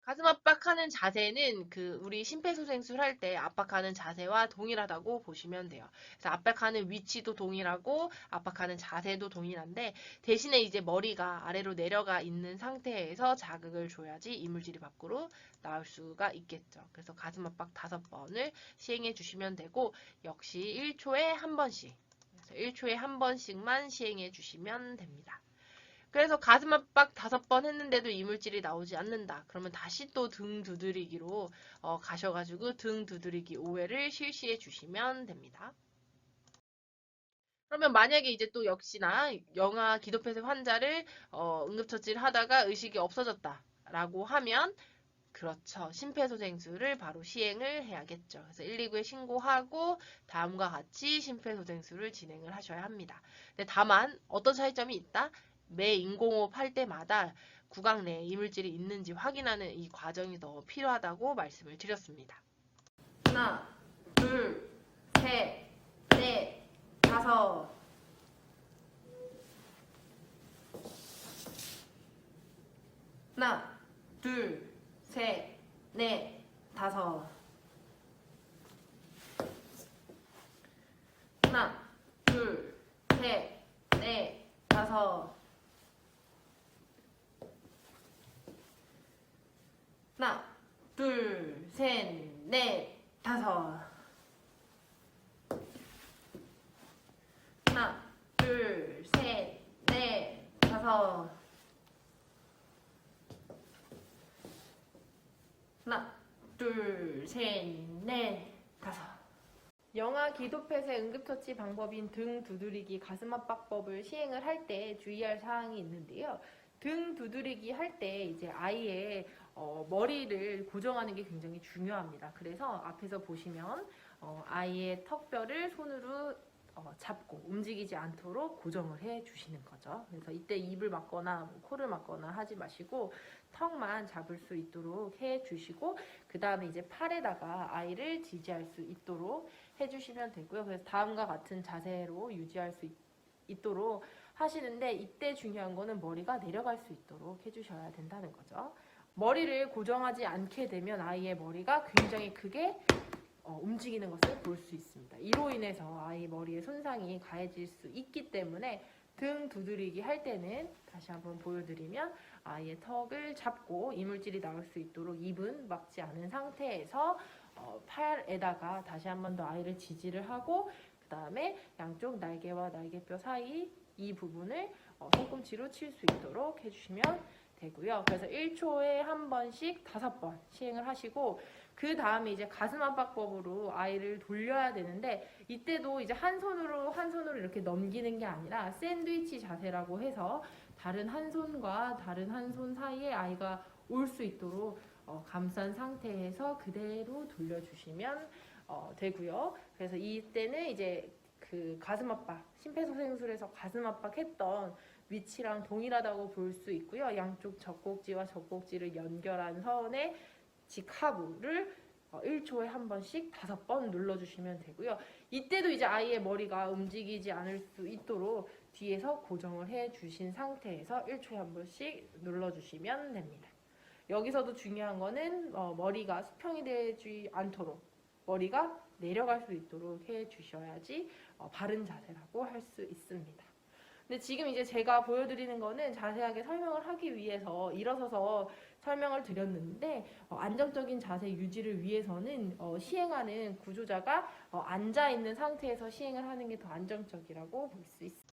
가슴 압박하는 자세는 우리 심폐소생술 할 때 압박하는 자세와 동일하다고 보시면 돼요. 그래서 압박하는 위치도 동일하고 압박하는 자세도 동일한데 대신에 이제 머리가 아래로 내려가 있는 상태에서 자극을 줘야지 이물질이 밖으로 나올 수가 있겠죠. 그래서 가슴 압박 5번을 시행해 주시면 되고 역시 1초에 한 번씩 1초에 한 번씩만 시행해 주시면 됩니다. 그래서 가슴 압박 5번 했는데도 이물질이 나오지 않는다. 그러면 다시 또 등 두드리기로 가셔가지고 등 두드리기 5회를 실시해 주시면 됩니다. 그러면 만약에 이제 또 역시나 영아 기도폐쇄 환자를 응급처치를 하다가 의식이 없어졌다라고 하면 그렇죠. 심폐소생술을 바로 시행을 해야겠죠. 그래서 119에 신고하고 다음과 같이 심폐소생술을 진행을 하셔야 합니다. 근데 다만 어떤 차이점이 있다? 매 인공호흡 할 때마다 구강 내에 이물질이 있는지 확인하는 이 과정이 더 필요하다고 말씀을 드렸습니다. 하나, 둘, 셋, 넷, 다섯. 하나, 둘, 셋, 넷, 다섯. 하나, 둘, 셋, 넷, 다섯. 하나, 둘, 셋, 넷, 다섯. 하나, 둘, 셋, 넷, 다섯. 하나, 둘, 셋, 넷, 다섯. 영아 기도폐쇄 응급처치 방법인 등 두드리기 가슴 압박법을 시행을 할 때 주의할 사항이 있는데요. 등 두드리기 할 때 이제 아이의 머리를 고정하는 게 굉장히 중요합니다. 그래서 앞에서 보시면 아이의 턱뼈를 손으로 잡고 움직이지 않도록 고정을 해 주시는 거죠. 그래서 이때 입을 막거나 코를 막거나 하지 마시고 턱만 잡을 수 있도록 해 주시고 그 다음에 이제 팔에다가 아이를 지지할 수 있도록 해주시면 되고요. 그래서 다음과 같은 자세로 유지할 수 있도록 하시는데 이때 중요한 거는 머리가 내려갈 수 있도록 해주셔야 된다는 거죠. 머리를 고정하지 않게 되면 아이의 머리가 굉장히 크게 움직이는 것을 볼 수 있습니다. 이로 인해서 아이 머리에 손상이 가해질 수 있기 때문에 등 두드리기 할 때는 다시 한번 보여드리면 아이의 턱을 잡고 이물질이 나올 수 있도록 입은 막지 않은 상태에서 팔에다가 다시 한번 더 아이를 지지를 하고 그 다음에 양쪽 날개와 날개뼈 사이 이 부분을 손꿈치로 칠 수 있도록 해주시면 되고요. 그래서 1초에 한 번씩 5번 시행을 하시고 그 다음에 이제 가슴 압박법으로 아이를 돌려야 되는데 이때도 이제 한 손으로 이렇게 넘기는 게 아니라 샌드위치 자세라고 해서 다른 한 손과 다른 한 손 사이에 아이가 올 수 있도록 감싼 상태에서 그대로 돌려주시면 되고요. 그래서 이때는 이제 그 가슴 압박, 심폐소생술에서 가슴 압박했던 위치랑 동일하다고 볼 수 있고요. 양쪽 젖꼭지와 젖꼭지를 연결한 선에 직하부를 1초에 한 번씩 5번 눌러주시면 되고요. 이때도 이제 아이의 머리가 움직이지 않을 수 있도록 뒤에서 고정을 해주신 상태에서 1초에 한 번씩 눌러주시면 됩니다. 여기서도 중요한 거는 머리가 수평이 되지 않도록 머리가 내려갈 수 있도록 해주셔야지 바른 자세라고 할 수 있습니다. 근데 지금 이제 제가 보여드리는 거는 자세하게 설명을 하기 위해서 일어서서 설명을 드렸는데 안정적인 자세 유지를 위해서는 시행하는 구조자가 앉아 있는 상태에서 시행을 하는 게 더 안정적이라고 볼 수 있습니다.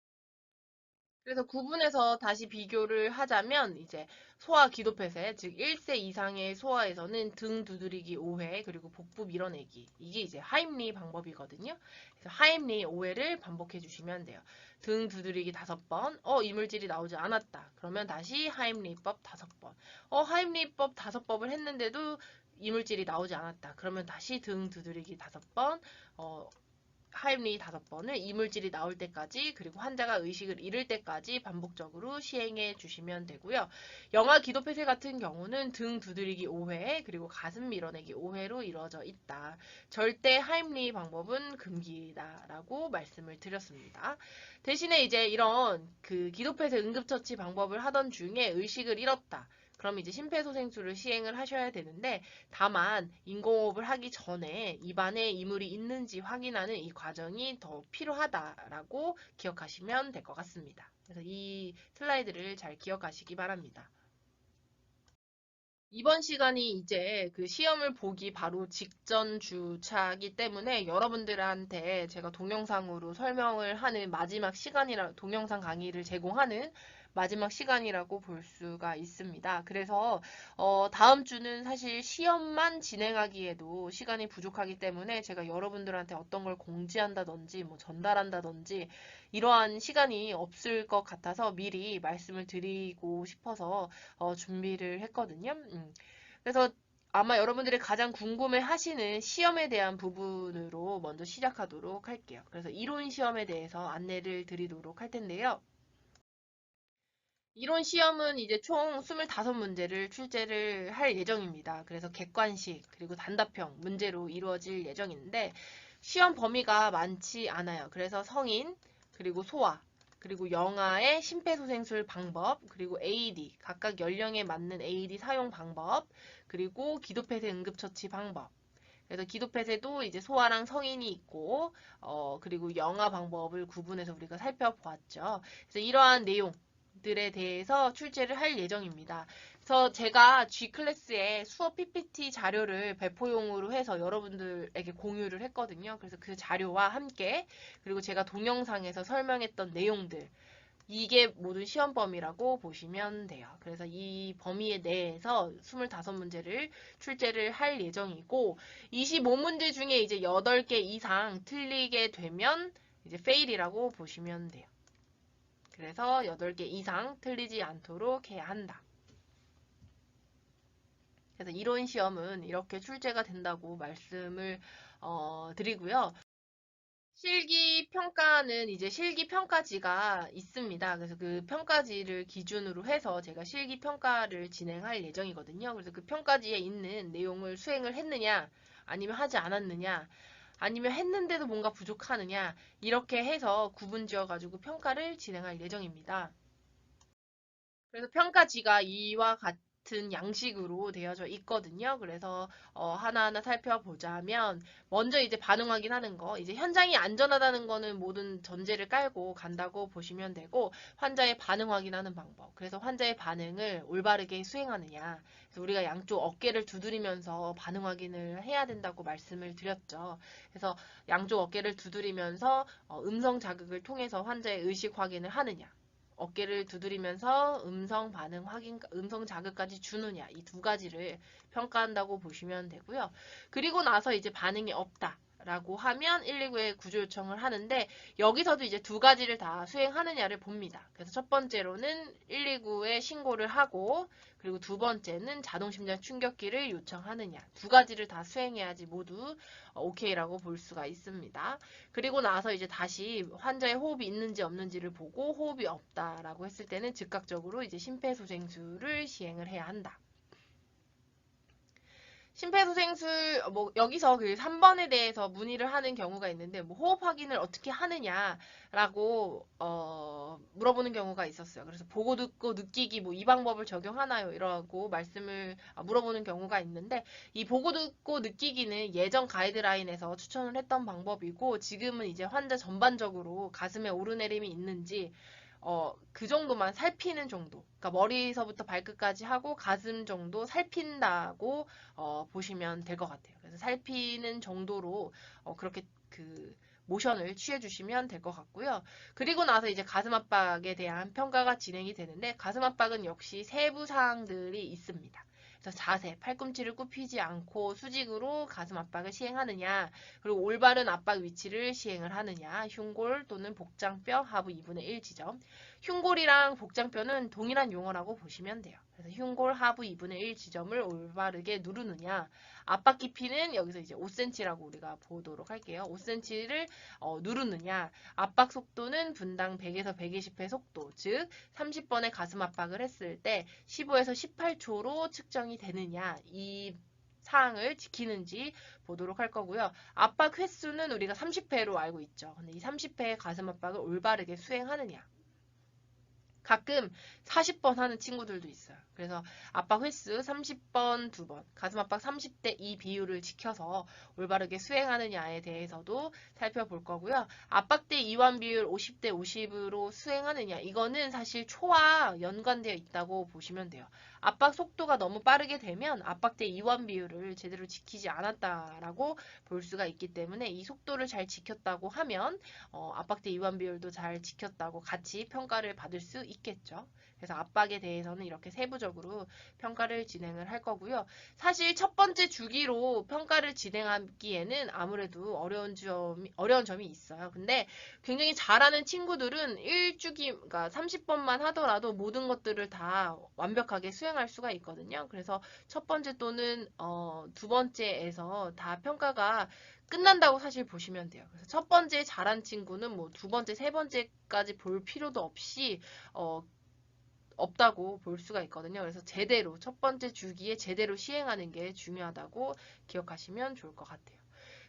그래서 구분해서 다시 비교를 하자면 이제 소아 기도폐쇄, 즉 1세 이상의 소아에서는 등 두드리기 5회 그리고 복부 밀어내기 이게 이제 하임리 방법이거든요. 그래서 하임리 5회를 반복해 주시면 돼요. 등 두드리기 5번, 이물질이 나오지 않았다. 그러면 다시 하임리법 5번. 하임리법 5법을 했는데도 이물질이 나오지 않았다. 그러면 다시 등 두드리기 5번, 하임리 5번을 이물질이 나올 때까지 그리고 환자가 의식을 잃을 때까지 반복적으로 시행해 주시면 되고요. 영아 기도폐쇄 같은 경우는 등 두드리기 5회 그리고 가슴 밀어내기 5회로 이루어져 있다. 절대 하임리 방법은 금기다라고 말씀을 드렸습니다. 대신에 이제 이런 그 기도폐쇄 응급처치 방법을 하던 중에 의식을 잃었다. 그럼 이제 심폐소생술을 시행을 하셔야 되는데 다만 인공호흡을 하기 전에 입안에 이물이 있는지 확인하는 이 과정이 더 필요하다라고 기억하시면 될 것 같습니다. 그래서 이 슬라이드를 잘 기억하시기 바랍니다. 이번 시간이 이제 그 시험을 보기 바로 직전 주차이기 때문에 여러분들한테 제가 동영상으로 설명을 하는 마지막 시간이라 동영상 강의를 제공하는 마지막 시간이라고 볼 수가 있습니다. 그래서 다음 주는 사실 시험만 진행하기에도 시간이 부족하기 때문에 제가 여러분들한테 어떤 걸 공지한다든지 뭐 전달한다든지 이러한 시간이 없을 것 같아서 미리 말씀을 드리고 싶어서 준비를 했거든요. 그래서 아마 여러분들이 가장 궁금해 하시는 시험에 대한 부분으로 먼저 시작하도록 할게요. 그래서 이론 시험에 대해서 안내를 드리도록 할 텐데요. 이론 시험은 이제 총 25문제를 출제를 할 예정입니다. 그래서 객관식 그리고 단답형 문제로 이루어질 예정인데 시험 범위가 많지 않아요. 그래서 성인 그리고 소아 그리고 영아의 심폐소생술 방법 그리고 AED 각각 연령에 맞는 AED 사용 방법 그리고 기도폐쇄 응급처치 방법 그래서 기도폐쇄도 이제 소아랑 성인이 있고, 그리고 영아 방법을 구분해서 우리가 살펴보았죠. 그래서 이러한 내용들에 대해서 출제를 할 예정입니다. 그래서 제가 G클래스에 수업 PPT 자료를 배포용으로 해서 여러분들에게 공유를 했거든요. 그래서 그 자료와 함께, 그리고 제가 동영상에서 설명했던 내용들, 이게 모든 시험 범위라고 보시면 돼요. 그래서 이 범위 내에서 25문제를 출제를 할 예정이고 25문제 중에 이제 8개 이상 틀리게 되면 이제 fail이라고 보시면 돼요. 그래서 8개 이상 틀리지 않도록 해야 한다. 그래서 이론 시험은 이렇게 출제가 된다고 말씀을 드리고요. 실기 평가는 이제 실기 평가지가 있습니다. 그래서 그 평가지를 기준으로 해서 제가 실기 평가를 진행할 예정이거든요. 그래서 그 평가지에 있는 내용을 수행을 했느냐, 아니면 하지 않았느냐, 아니면 했는데도 뭔가 부족하느냐, 이렇게 해서 구분 지어가지고 평가를 진행할 예정입니다. 그래서 평가지가 이와 같은 양식으로 되어져 있거든요. 그래서 하나하나 살펴보자면 먼저 이제 반응 확인하는 거, 이제 현장이 안전하다는 거는 모든 전제를 깔고 간다고 보시면 되고 환자의 반응 확인하는 방법. 그래서 환자의 반응을 올바르게 수행하느냐. 그래서 우리가 양쪽 어깨를 두드리면서 반응 확인을 해야 된다고 말씀을 드렸죠. 그래서 양쪽 어깨를 두드리면서 음성 자극을 통해서 환자의 의식 확인을 하느냐. 어깨를 두드리면서 음성 반응 확인, 음성 자극까지 주느냐, 이 두 가지를 평가한다고 보시면 되고요. 그리고 나서 이제 반응이 없다. 라고 하면 119에 구조 요청을 하는데 여기서도 이제 두 가지를 다 수행하느냐를 봅니다. 그래서 첫 번째로는 119에 신고를 하고 그리고 두 번째는 자동심장 충격기를 요청하느냐. 두 가지를 다 수행해야지 모두 오케이라고 볼 수가 있습니다. 그리고 나서 이제 다시 환자의 호흡이 있는지 없는지를 보고 호흡이 없다라고 했을 때는 즉각적으로 이제 심폐소생술을 시행을 해야 한다. 심폐소생술 뭐 여기서 그 3번에 대해서 문의를 하는 경우가 있는데 뭐 호흡 확인을 어떻게 하느냐라고 물어보는 경우가 있었어요. 그래서 보고 듣고 느끼기 뭐 이 방법을 적용하나요? 이라고 말씀을 물어보는 경우가 있는데 이 보고 듣고 느끼기는 예전 가이드라인에서 추천을 했던 방법이고 지금은 이제 환자 전반적으로 가슴에 오르내림이 있는지 그 정도만 살피는 정도. 그러니까 머리서부터 발끝까지 하고 가슴 정도 살핀다고 보시면 될 것 같아요. 그래서 살피는 정도로 그렇게 그 모션을 취해 주시면 될 것 같고요. 그리고 나서 이제 가슴 압박에 대한 평가가 진행이 되는데 가슴 압박은 역시 세부 사항들이 있습니다. 그래서 자세, 팔꿈치를 굽히지 않고 수직으로 가슴 압박을 시행하느냐, 그리고 올바른 압박 위치를 시행을 하느냐, 흉골 또는 복장뼈 하부 2분의 1 지점. 흉골이랑 복장뼈는 동일한 용어라고 보시면 돼요. 그래서 흉골 하부 2분의 1 지점을 올바르게 누르느냐, 압박 깊이는 여기서 이제 5cm라고 우리가 보도록 할게요. 5cm를 누르느냐, 압박 속도는 분당 100에서 120회 속도, 즉 30번의 가슴 압박을 했을 때 15에서 18초로 측정이 되느냐, 이 사항을 지키는지 보도록 할 거고요. 압박 횟수는 우리가 30회로 알고 있죠. 근데 이 30회의 가슴 압박을 올바르게 수행하느냐. 가끔 40번 하는 친구들도 있어요. 그래서 압박 횟수 30번 2번, 가슴 압박 30대 2 비율을 지켜서 올바르게 수행하느냐에 대해서도 살펴볼 거고요. 압박대 이완 비율 50대 50으로 수행하느냐, 이거는 사실 초와 연관되어 있다고 보시면 돼요. 압박 속도가 너무 빠르게 되면 압박대 이완 비율을 제대로 지키지 않았다라고 볼 수가 있기 때문에 이 속도를 잘 지켰다고 하면 압박대 이완 비율도 잘 지켰다고 같이 평가를 받을 수 있겠죠. 그래서 압박에 대해서는 이렇게 세부적으로 평가를 진행을 할 거고요. 사실 첫 번째 주기로 평가를 진행하기에는 아무래도 어려운 점이 있어요. 근데 굉장히 잘하는 친구들은 1주기, 그러니까 30번만 하더라도 모든 것들을 다 완벽하게 수행할 수가 있거든요. 그래서 첫 번째 또는 두 번째에서 다 평가가 끝난다고 사실 보시면 돼요. 그래서 첫 번째 잘한 친구는 뭐 두 번째, 세 번째까지 볼 필요도 없이 없다고 볼 수가 있거든요. 그래서 제대로 첫 번째 주기에 제대로 시행하는 게 중요하다고 기억하시면 좋을 것 같아요.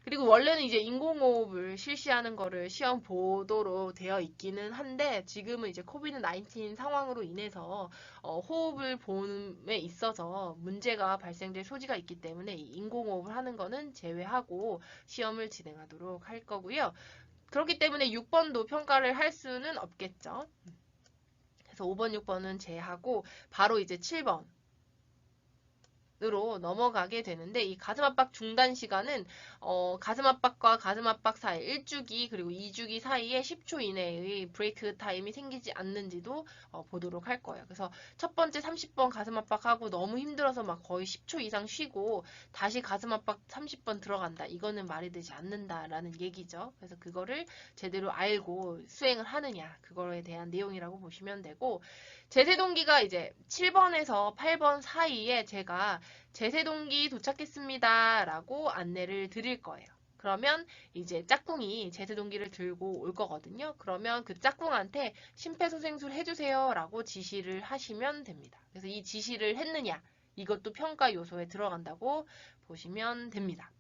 그리고 원래는 이제 인공호흡을 실시하는 거를 시험 보도로 되어 있기는 한데 지금은 이제 코비드 19 상황으로 인해서 호흡을 보험에 있어서 문제가 발생될 소지가 있기 때문에 이 인공호흡을 하는 거는 제외하고 시험을 진행하도록 할 거고요. 그렇기 때문에 6번도 평가를 할 수는 없겠죠. 그래서 5번, 6번은 제하고 바로 이제 7번 으로 넘어가게 되는데 이 가슴 압박 중단 시간은 가슴 압박과 가슴 압박 사이 1주기 그리고 2주기 사이에 10초 이내의 브레이크 타임이 생기지 않는지도 보도록 할 거예요. 그래서 첫 번째 30번 가슴 압박하고 너무 힘들어서 막 거의 10초 이상 쉬고 다시 가슴 압박 30번 들어간다. 이거는 말이 되지 않는다라는 얘기죠. 그래서 그거를 제대로 알고 수행을 하느냐, 그거에 대한 내용이라고 보시면 되고, 제세동기가 이제 7번에서 8번 사이에 제가 제세동기 도착했습니다 라고 안내를 드릴 거예요. 그러면 이제 짝꿍이 제세동기를 들고 올 거거든요. 그러면 그 짝꿍한테 심폐소생술 해주세요 라고 지시를 하시면 됩니다. 그래서 이 지시를 했느냐, 이것도 평가 요소에 들어간다고 보시면 됩니다.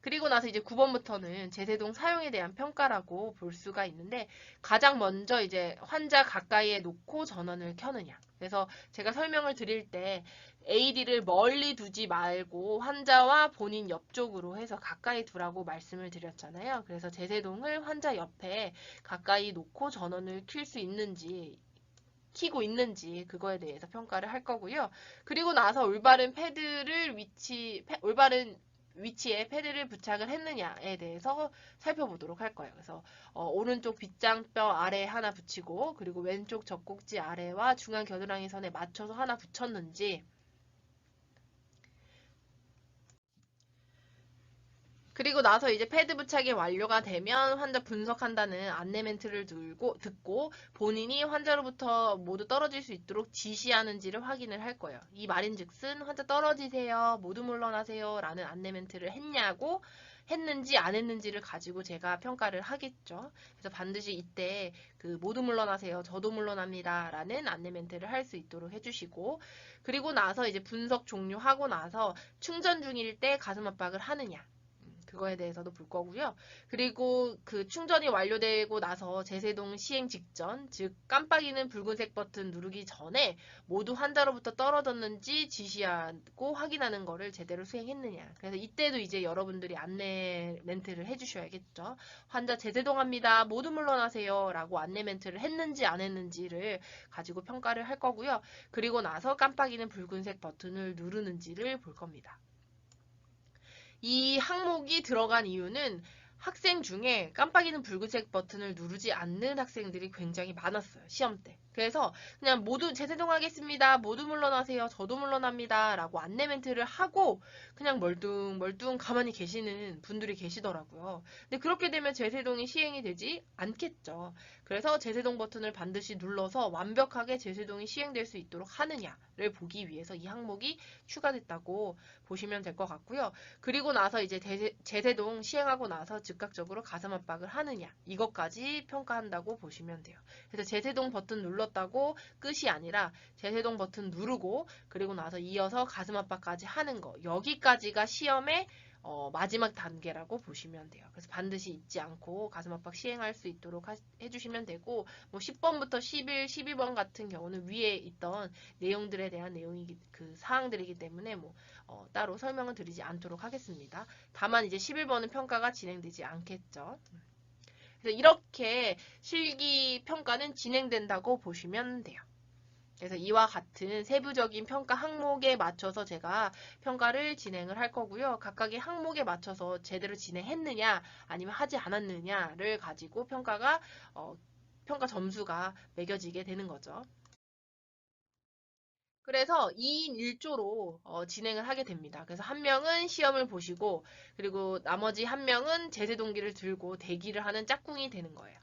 그리고 나서 이제 9번부터는 제세동 사용에 대한 평가라고 볼 수가 있는데, 가장 먼저 이제 환자 가까이에 놓고 전원을 켜느냐. 그래서 제가 설명을 드릴 때 AED를 멀리 두지 말고 환자와 본인 옆쪽으로 해서 가까이 두라고 말씀을 드렸잖아요. 그래서 제세동을 환자 옆에 가까이 놓고 전원을 킬 수 있는지, 키고 있는지 그거에 대해서 평가를 할 거고요. 그리고 나서 올바른 위치에 패드를 부착을 했느냐에 대해서 살펴보도록 할 거예요. 그래서 오른쪽 빗장뼈 아래 하나 붙이고, 그리고 왼쪽 젖꼭지 아래와 중앙 겨드랑이 선에 맞춰서 하나 붙였는지, 그리고 나서 이제 패드 부착이 완료가 되면 환자 분석한다는 안내 멘트를 듣고 본인이 환자로부터 모두 떨어질 수 있도록 지시하는지를 확인을 할 거예요. 이 말인즉슨 환자 떨어지세요, 모두 물러나세요 라는 안내 멘트를 했는지 안 했는지를 가지고 제가 평가를 하겠죠. 그래서 반드시 이때 그 모두 물러나세요, 저도 물러납니다 라는 안내 멘트를 할 수 있도록 해주시고, 그리고 나서 이제 분석 종료하고 나서 충전 중일 때 가슴 압박을 하느냐, 그거에 대해서도 볼 거고요. 그리고 그 충전이 완료되고 나서 제세동 시행 직전, 즉 깜빡이는 붉은색 버튼 누르기 전에 모두 환자로부터 떨어졌는지 지시하고 확인하는 거를 제대로 수행했느냐. 그래서 이때도 이제 여러분들이 안내 멘트를 해주셔야겠죠. 환자 제세동합니다, 모두 물러나세요 라고 안내 멘트를 했는지 안 했는지를 가지고 평가를 할 거고요. 그리고 나서 깜빡이는 붉은색 버튼을 누르는지를 볼 겁니다. 이 항목이 들어간 이유는 학생 중에 깜빡이는 붉은색 버튼을 누르지 않는 학생들이 굉장히 많았어요. 시험 때. 그래서 그냥 모두 재세동하겠습니다. 모두 물러나세요. 저도 물러납니다. 라고 안내 멘트를 하고 그냥 멀뚱멀뚱 가만히 계시는 분들이 계시더라고요. 근데 그렇게 되면 재세동이 시행이 되지 않겠죠. 그래서 재세동 버튼을 반드시 눌러서 완벽하게 재세동이 시행될 수 있도록 하느냐를 보기 위해서 이 항목이 추가됐다고 보시면 될 것 같고요. 그리고 나서 이제 재세동 시행하고 나서 즉각적으로 가슴 압박을 하느냐 이것까지 평가한다고 보시면 돼요. 그래서 재세동 버튼 눌렀다고 끝이 아니라 재세동 버튼 누르고 그리고 나서 이어서 가슴 압박까지 하는 거 여기까지가 시험의 마지막 단계라고 보시면 돼요. 그래서 반드시 잊지 않고 가슴 압박 시행할 수 있도록 해주시면 되고 뭐 10번부터 11, 12번 같은 경우는 위에 있던 내용들에 대한 그 사항들이기 때문에 뭐 따로 설명을 드리지 않도록 하겠습니다. 다만 이제 11번은 평가가 진행되지 않겠죠. 그래서 이렇게 실기 평가는 진행된다고 보시면 돼요. 그래서 이와 같은 세부적인 평가 항목에 맞춰서 제가 평가를 진행을 할 거고요. 각각의 항목에 맞춰서 제대로 진행했느냐 아니면 하지 않았느냐를 가지고 평가 점수가 매겨지게 되는 거죠. 그래서 2인 1조로 진행을 하게 됩니다. 그래서 한 명은 시험을 보시고 그리고 나머지 한 명은 제세 동기를 들고 대기를 하는 짝꿍이 되는 거예요.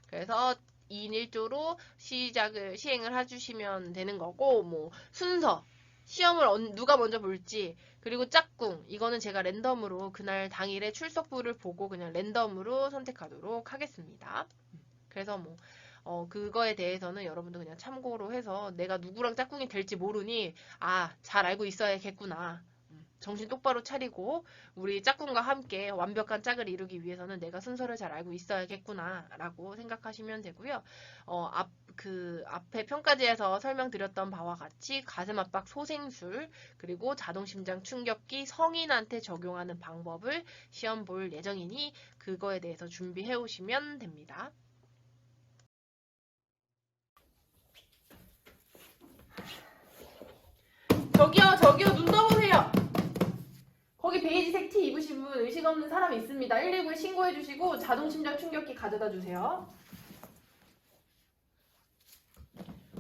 그래서 2인 1조로 시행을 해주시면 되는 거고 뭐 순서 시험을 누가 먼저 볼지 그리고 짝꿍 이거는 제가 랜덤으로 그날 당일에 출석부를 보고 그냥 랜덤으로 선택하도록 하겠습니다. 그래서 뭐 그거에 대해서는 여러분도 그냥 참고로 해서 내가 누구랑 짝꿍이 될지 모르니 잘 알고 있어야겠구나. 정신 똑바로 차리고 우리 짝꿍과 함께 완벽한 짝을 이루기 위해서는 내가 순서를 잘 알고 있어야겠구나 라고 생각하시면 되고요. 앞에 평가지에서 설명드렸던 바와 같이 가슴 압박 소생술 그리고 자동심장 충격기 성인한테 적용하는 방법을 시험 볼 예정이니 그거에 대해서 준비해 오시면 됩니다. 저기요, 눈 떠보세요. 거기 베이지색 티 입으신 분 의식 없는 사람 있습니다. 119에 신고해 주시고 자동심장 충격기 가져다 주세요.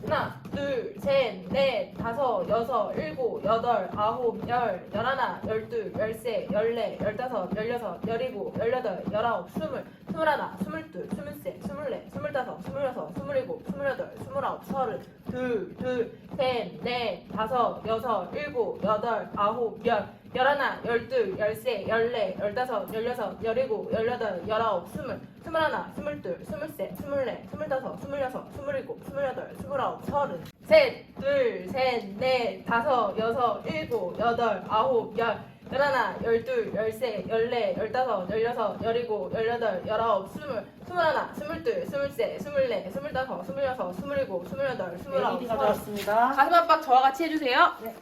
하나, 둘, 셋, 넷, 다섯, 여섯, 일곱, 여덟, 아홉, 열, 열하나, 열둘, 열세, 열네, 열다섯, 열여섯, 열일곱, 열여덟, 열아홉, 스물, 스물하나, 스물둘, 스물셋, 스물넷, 스물다섯, 스물여섯, 스물일곱, 스물여덟, 스물아홉, 서른, 둘, 셋, 넷, 다섯, 여섯, 일곱, 여덟, 아홉, 열, 열하나, 열둘, 열세, 열네, 열다섯, 열여섯, 열일곱, 열여덟, 열아홉, 스물, 스물하나, 스물둘, 스물셋, 스물넷, 스물다섯, 스물여섯, 스물일곱, 스물여덟, 스물아홉, 서른, 셋, 둘, 셋, 넷, 다섯, 여섯, 일곱, 여덟, 아홉, 열, 열하나, 열둘, 열세, 열네, 열다섯, 열여섯, 열일곱, 열여덟, 열아홉, 스물, 스물하나, 스물둘, 스물셋, 스물넷, 스물다섯, 스물여섯, 스물일곱, 스물여덟, 스물아홉, 서른. 가져왔습니다. 가슴 압박 저와 같이 해주세요. 네.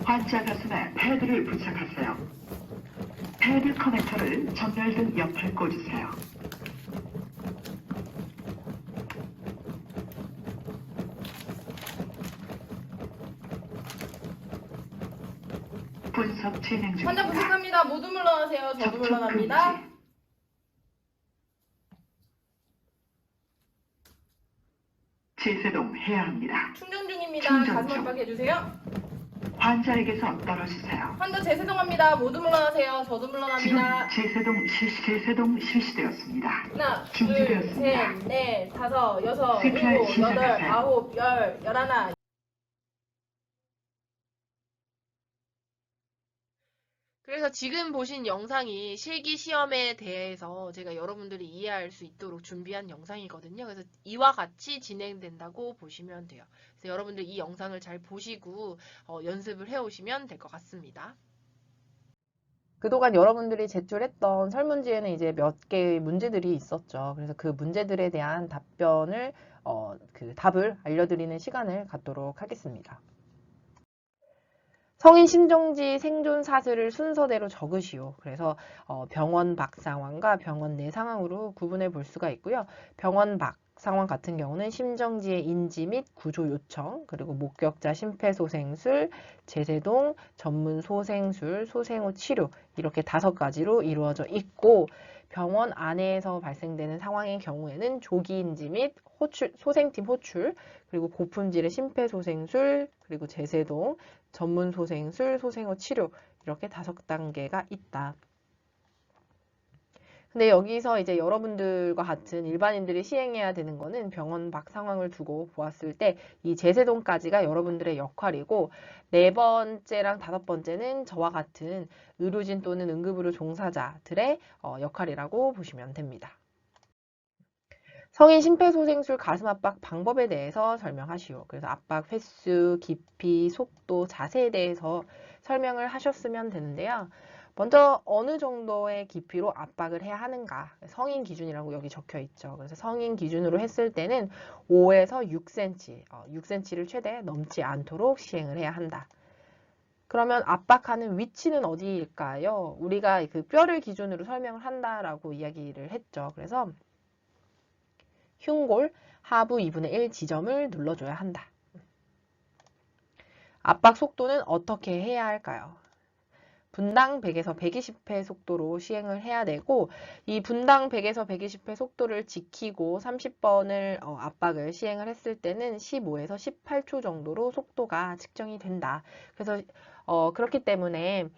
환자 가슴에 패드를 부착하세요. 패드 커넥터를 전멸등 옆에 꽂으세요. 분석 진행 중입니다. 환자 분석합니다. 모두 물러나세요. 저도 접촉 물러납니다. 금지. 재세동 해야 합니다. 충전 중입니다. 충전 가슴 중. 압박 해주세요. 환자에게서 떨어지세요. 환자 재세동합니다. 모두 물러나세요. 저도 지금 물러납니다. 재세동 실시되었습니다. 하나, 둘, 중지되었습니다. 셋, 넷, 다섯, 여섯, CPR 일곱, 여덟, 시작하세요. 아홉, 열, 열하나. 그래서 지금 보신 영상이 실기 시험에 대해서 제가 여러분들이 이해할 수 있도록 준비한 영상이거든요. 그래서 이와 같이 진행된다고 보시면 돼요. 그래서 여러분들 이 영상을 잘 보시고 연습을 해오시면 될 것 같습니다. 그동안 여러분들이 제출했던 설문지에는 이제 몇 개의 문제들이 있었죠. 그래서 그 문제들에 대한 답을 알려드리는 시간을 갖도록 하겠습니다. 성인 신정지 생존 사슬을 순서대로 적으시오. 그래서 병원 밖 상황과 병원 내 상황으로 구분해 볼 수가 있고요. 병원 밖, 상황 같은 경우는 심정지의 인지 및 구조 요청, 그리고 목격자 심폐소생술, 제세동, 전문 소생술, 소생후 치료 이렇게 5가지로 이루어져 있고 병원 안에서 발생되는 상황의 경우에는 조기인지 및 소생팀 호출, 그리고 고품질의 심폐소생술, 그리고 제세동, 전문 소생술, 소생후 치료 이렇게 5단계가 있다. 근데 여기서 이제 여러분들과 같은 일반인들이 시행해야 되는 거는 병원 밖 상황을 두고 보았을 때 이 제세동까지가 여러분들의 역할이고 4번째랑 5번째는 저와 같은 의료진 또는 응급의료 종사자들의 역할이라고 보시면 됩니다. 성인 심폐소생술 가슴 압박 방법에 대해서 설명하시오. 그래서 압박 횟수, 깊이, 속도, 자세에 대해서 설명을 하셨으면 되는데요. 먼저 어느 정도의 깊이로 압박을 해야 하는가 성인 기준이라고 여기 적혀 있죠. 그래서 성인 기준으로 했을 때는 5에서 6cm, 6cm를 최대 넘지 않도록 시행을 해야 한다. 그러면 압박하는 위치는 어디일까요? 우리가 그 뼈를 기준으로 설명을 한다라고 이야기를 했죠. 그래서 흉골 하부 2분의 1 지점을 눌러줘야 한다. 압박 속도는 어떻게 해야 할까요? 분당 100에서 120회 속도로 시행을 해야 되고 이 분당 100에서 120회 속도를 지키고 30번을 압박을 시행을 했을 때는 15에서 18초 정도로 속도가 측정이 된다. 그래서 그렇기 때문에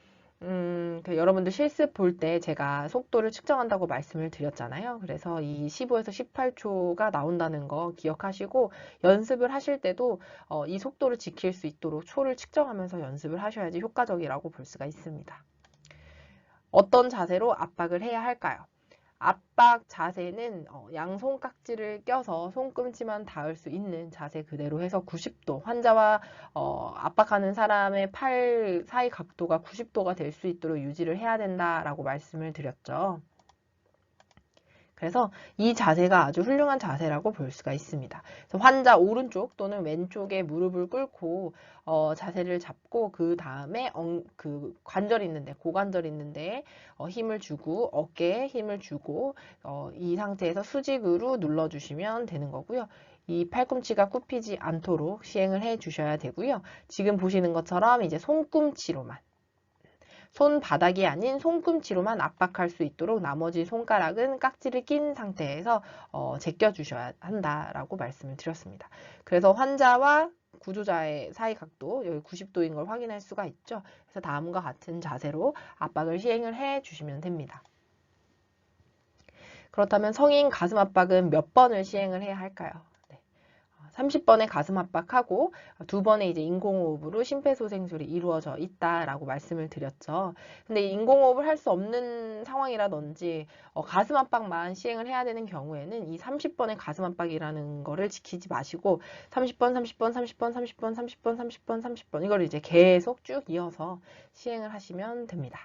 여러분들 실습 볼 때 제가 속도를 측정한다고 말씀을 드렸잖아요. 그래서 이 15에서 18초가 나온다는 거 기억하시고 연습을 하실 때도 이 속도를 지킬 수 있도록 초를 측정하면서 연습을 하셔야지 효과적이라고 볼 수가 있습니다. 어떤 자세로 압박을 해야 할까요? 압박 자세는 양손 깍지를 껴서 손꿈치만 닿을 수 있는 자세 그대로 해서 90도, 환자와 압박하는 사람의 팔 사이 각도가 90도가 될 수 있도록 유지를 해야 된다라고 말씀을 드렸죠. 그래서 이 자세가 아주 훌륭한 자세라고 볼 수가 있습니다. 그래서 환자 오른쪽 또는 왼쪽에 무릎을 꿇고 자세를 잡고 그 다음에 그 관절 있는데 고관절 있는데 힘을 주고 어깨에 힘을 주고 이 상태에서 수직으로 눌러주시면 되는 거고요. 이 팔꿈치가 굽히지 않도록 시행을 해 주셔야 되고요. 지금 보시는 것처럼 이제 손꿈치로만 손바닥이 아닌 손꿈치로만 압박할 수 있도록 나머지 손가락은 깍지를 낀 상태에서 제껴주셔야 한다라고 말씀을 드렸습니다. 그래서 환자와 구조자의 사이 각도 여기 90도인 걸 확인할 수가 있죠. 그래서 다음과 같은 자세로 압박을 시행을 해 주시면 됩니다. 그렇다면 성인 가슴 압박은 몇 번을 시행을 해야 할까요? 30번의 가슴 압박하고 2번의 이제 인공호흡으로 심폐소생술이 이루어져 있다라고 말씀을 드렸죠. 근데 인공호흡을 할 수 없는 상황이라든지 가슴 압박만 시행을 해야 되는 경우에는 이 30번의 가슴 압박이라는 거를 지키지 마시고 30번, 30번, 30번, 30번, 30번, 30번, 30번 이걸 이제 계속 쭉 이어서 시행을 하시면 됩니다.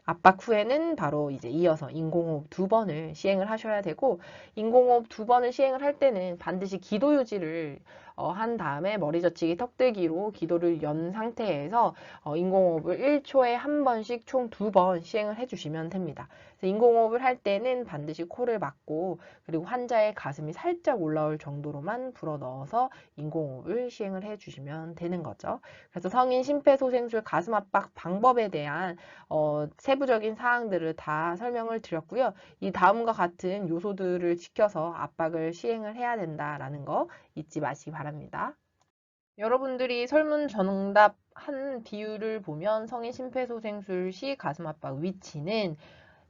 압박 후에는 바로 이제 이어서 인공호흡 2번을 시행을 하셔야 되고 인공호흡 2번을 시행을 할 때는 반드시 기도 유지를 한 다음에 머리 젖히기 턱들기로 기도를 연 상태에서 인공호흡을 1초에 한 번씩 총 2번 시행을 해주시면 됩니다. 그래서 인공호흡을 할 때는 반드시 코를 막고 그리고 환자의 가슴이 살짝 올라올 정도로만 불어 넣어서 인공호흡을 시행을 해주시면 되는 거죠. 그래서 성인 심폐소생술 가슴 압박 방법에 대한 세부적인 사항들을 다 설명을 드렸고요. 이 다음과 같은 요소들을 지켜서 압박을 시행을 해야 된다라는 거 잊지 마시기 바랍니다. 여러분들이 설문 정답한 비율을 보면 성인 심폐소생술 시 가슴 압박 위치는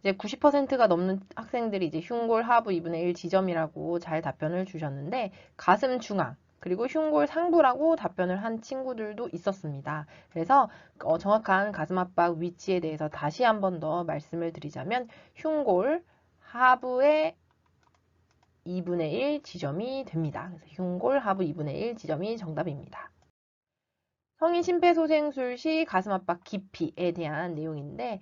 이제 90%가 넘는 학생들이 이제 흉골 하부 2분의 1 지점이라고 잘 답변을 주셨는데 가슴 중앙 그리고 흉골 상부라고 답변을 한 친구들도 있었습니다. 그래서 정확한 가슴 압박 위치에 대해서 다시 한 번 더 말씀을 드리자면 흉골 하부의 2분의 1 지점이 됩니다. 그래서 흉골 하부 2분의 1 지점이 정답입니다. 성인 심폐소생술 시 가슴 압박 깊이에 대한 내용인데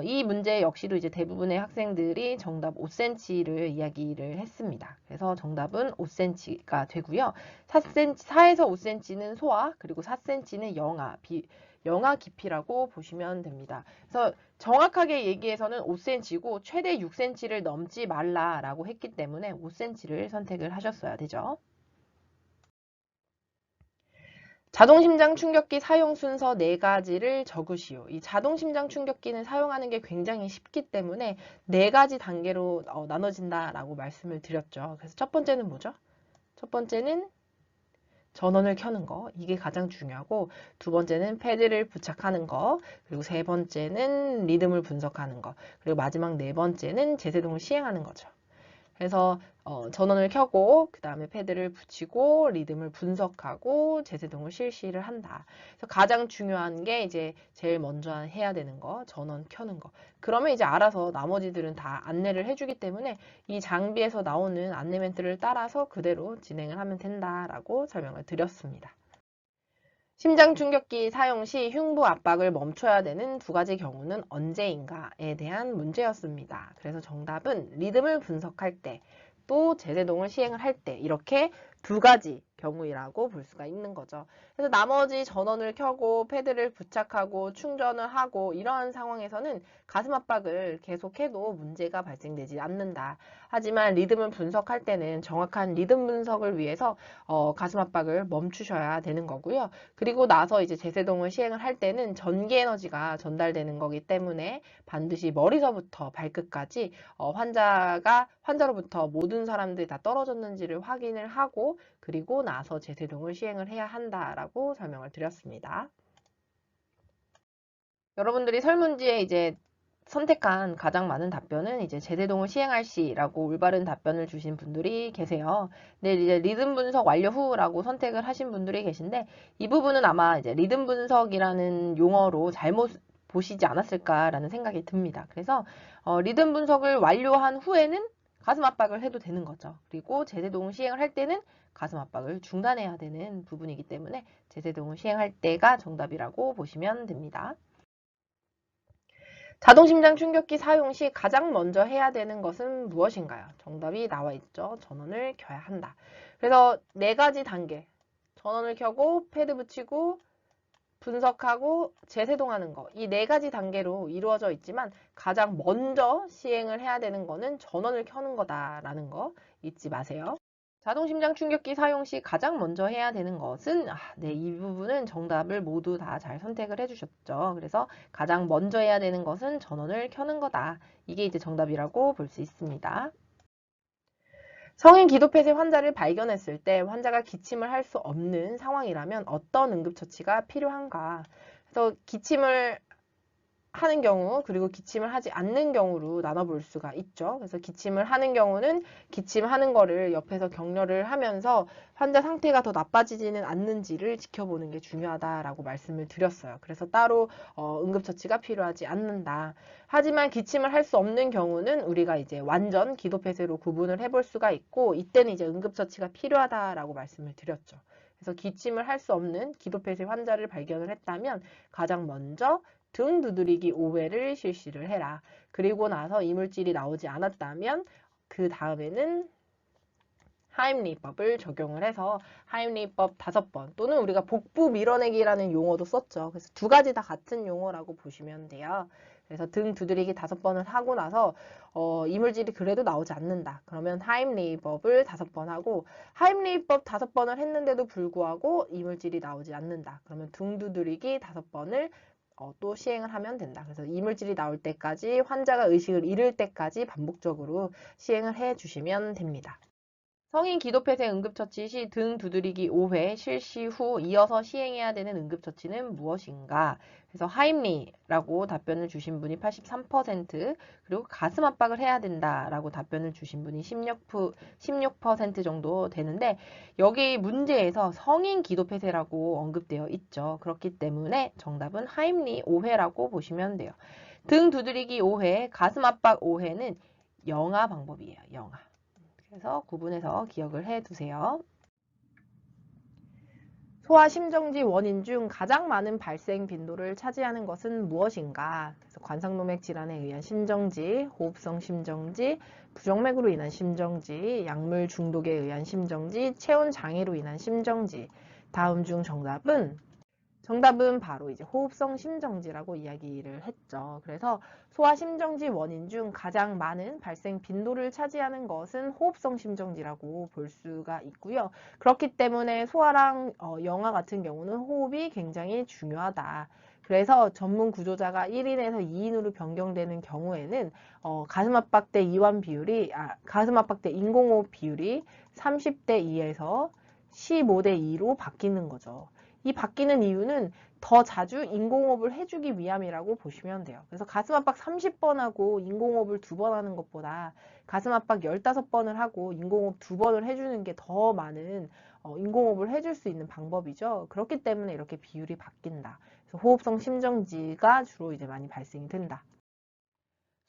이 문제 역시도 이제 대부분의 학생들이 정답 5cm를 이야기를 했습니다. 그래서 정답은 5cm가 되고요. 4에서 5cm는 소아, 그리고 4cm는 영아 깊이라고 보시면 됩니다. 그래서 정확하게 얘기해서는 5cm고 최대 6cm를 넘지 말라라고 했기 때문에 5cm를 선택을 하셨어야 되죠. 자동심장 충격기 사용 순서 4가지를 적으시오. 이 자동심장 충격기는 사용하는 게 굉장히 쉽기 때문에 4가지 단계로 나눠진다라고 말씀을 드렸죠. 그래서 첫 번째는 뭐죠? 첫 번째는 전원을 켜는 거, 이게 가장 중요하고, 두 번째는 패드를 부착하는 거, 그리고 세 번째는 리듬을 분석하는 거, 그리고 마지막 네 번째는 제세동을 시행하는 거죠. 그래서 전원을 켜고 그 다음에 패드를 붙이고 리듬을 분석하고 제세동을 실시를 한다. 그래서 가장 중요한 게 이제 제일 먼저 해야 되는 거, 전원 켜는 거. 그러면 이제 알아서 나머지들은 다 안내를 해주기 때문에 이 장비에서 나오는 안내 멘트를 따라서 그대로 진행을 하면 된다라고 설명을 드렸습니다. 심장 충격기 사용 시 흉부 압박을 멈춰야 되는 2가지 경우는 언제인가에 대한 문제였습니다. 그래서 정답은 리듬을 분석할 때, 또 제세동을 시행을 할 때 이렇게 2가지 경우이라고 볼 수가 있는 거죠. 그래서 나머지 전원을 켜고 패드를 부착하고 충전을 하고 이러한 상황에서는 가슴 압박을 계속해도 문제가 발생되지 않는다. 하지만 리듬을 분석할 때는 정확한 리듬 분석을 위해서 가슴 압박을 멈추셔야 되는 거고요. 그리고 나서 이제 제세동을 시행을 할 때는 전기 에너지가 전달되는 거기 때문에 반드시 머리서부터 발끝까지 환자로부터 모든 사람들이 다 떨어졌는지를 확인을 하고 그리고 나서 제세동을 시행을 해야 한다라고 설명을 드렸습니다. 여러분들이 설문지에 이제 선택한 가장 많은 답변은 이제 제세동을 시행할 시라고 올바른 답변을 주신 분들이 계세요. 근데 이제 리듬 분석 완료 후라고 선택을 하신 분들이 계신데 이 부분은 아마 이제 리듬 분석이라는 용어로 잘못 보시지 않았을까라는 생각이 듭니다. 그래서 리듬 분석을 완료한 후에는 가슴 압박을 해도 되는 거죠. 그리고 제세동을 시행을 할 때는 가슴 압박을 중단해야 되는 부분이기 때문에 제세동을 시행할 때가 정답이라고 보시면 됩니다. 자동심장 충격기 사용 시 가장 먼저 해야 되는 것은 무엇인가요? 정답이 나와 있죠. 전원을 켜야 한다. 그래서 4가지 단계. 전원을 켜고 패드 붙이고 분석하고 재세동하는 거. 이 4가지 단계로 이루어져 있지만 가장 먼저 시행을 해야 되는 거는 전원을 켜는 거다라는 거 잊지 마세요. 자동심장 충격기 사용 시 가장 먼저 해야 되는 것은 네, 이 부분은 정답을 모두 다 잘 선택을 해주셨죠. 그래서 가장 먼저 해야 되는 것은 전원을 켜는 거다. 이게 이제 정답이라고 볼 수 있습니다. 성인 기도폐쇄 환자를 발견했을 때 환자가 기침을 할 수 없는 상황이라면 어떤 응급처치가 필요한가? 그래서 기침을 하는 경우 그리고 기침을 하지 않는 경우로 나눠볼 수가 있죠. 그래서 기침을 하는 경우는 기침하는 거를 옆에서 격려를 하면서 환자 상태가 더 나빠지지는 않는지를 지켜보는 게 중요하다라고 말씀을 드렸어요. 그래서 따로 응급처치가 필요하지 않는다. 하지만 기침을 할 수 없는 경우는 우리가 이제 완전 기도폐쇄로 구분을 해볼 수가 있고 이때는 이제 응급처치가 필요하다라고 말씀을 드렸죠. 그래서 기침을 할 수 없는 기도폐쇄 환자를 발견을 했다면 가장 먼저 등 두드리기 5회를 실시를 해라. 그리고 나서 이물질이 나오지 않았다면 그 다음에는 하임리법을 적용을 해서 하임리법 5번 또는 우리가 복부 밀어내기라는 용어도 썼죠. 그래서 2가지 다 같은 용어라고 보시면 돼요. 그래서 등 두드리기 5번을 하고 나서 이물질이 그래도 나오지 않는다. 그러면 하임리법을 5번 하고 하임리법 5번을 했는데도 불구하고 이물질이 나오지 않는다. 그러면 등 두드리기 5번을 또 시행을 하면 된다. 그래서 이물질이 나올 때까지 환자가 의식을 잃을 때까지 반복적으로 시행을 해 주시면 됩니다. 성인 기도폐쇄 응급처치 시 등 두드리기 5회 실시 후 이어서 시행해야 되는 응급처치는 무엇인가? 그래서 하임리라고 답변을 주신 분이 83%, 그리고 가슴 압박을 해야 된다라고 답변을 주신 분이 16% 정도 되는데 여기 문제에서 성인 기도폐쇄라고 언급되어 있죠. 그렇기 때문에 정답은 하임리 5회라고 보시면 돼요. 등 두드리기 5회, 가슴 압박 5회는 영아 방법이에요. 영아. 그래서 구분해서 기억을 해 두세요. 소아심정지 원인 중 가장 많은 발생 빈도를 차지하는 것은 무엇인가? 그래서 관상동맥 질환에 의한 심정지, 호흡성 심정지, 부정맥으로 인한 심정지, 약물 중독에 의한 심정지, 체온 장애로 인한 심정지. 다음 중 정답은 바로 이제 호흡성 심정지라고 이야기를 했죠. 그래서 소아 심정지 원인 중 가장 많은 발생 빈도를 차지하는 것은 호흡성 심정지라고 볼 수가 있고요. 그렇기 때문에 소아랑 영아 같은 경우는 호흡이 굉장히 중요하다. 그래서 전문 구조자가 1인에서 2인으로 변경되는 경우에는 가슴압박대 이완 비율이 가슴압박대 인공호흡 비율이 30대 2에서 15대 2로 바뀌는 거죠. 이 바뀌는 이유는 더 자주 인공호흡을 해주기 위함이라고 보시면 돼요. 그래서 가슴압박 30번 하고 인공호흡을 2번 하는 것보다 가슴압박 15번을 하고 인공호흡 2번을 해주는 게 더 많은 인공호흡을 해줄 수 있는 방법이죠. 그렇기 때문에 이렇게 비율이 바뀐다. 그래서 호흡성 심정지가 주로 이제 많이 발생이 된다.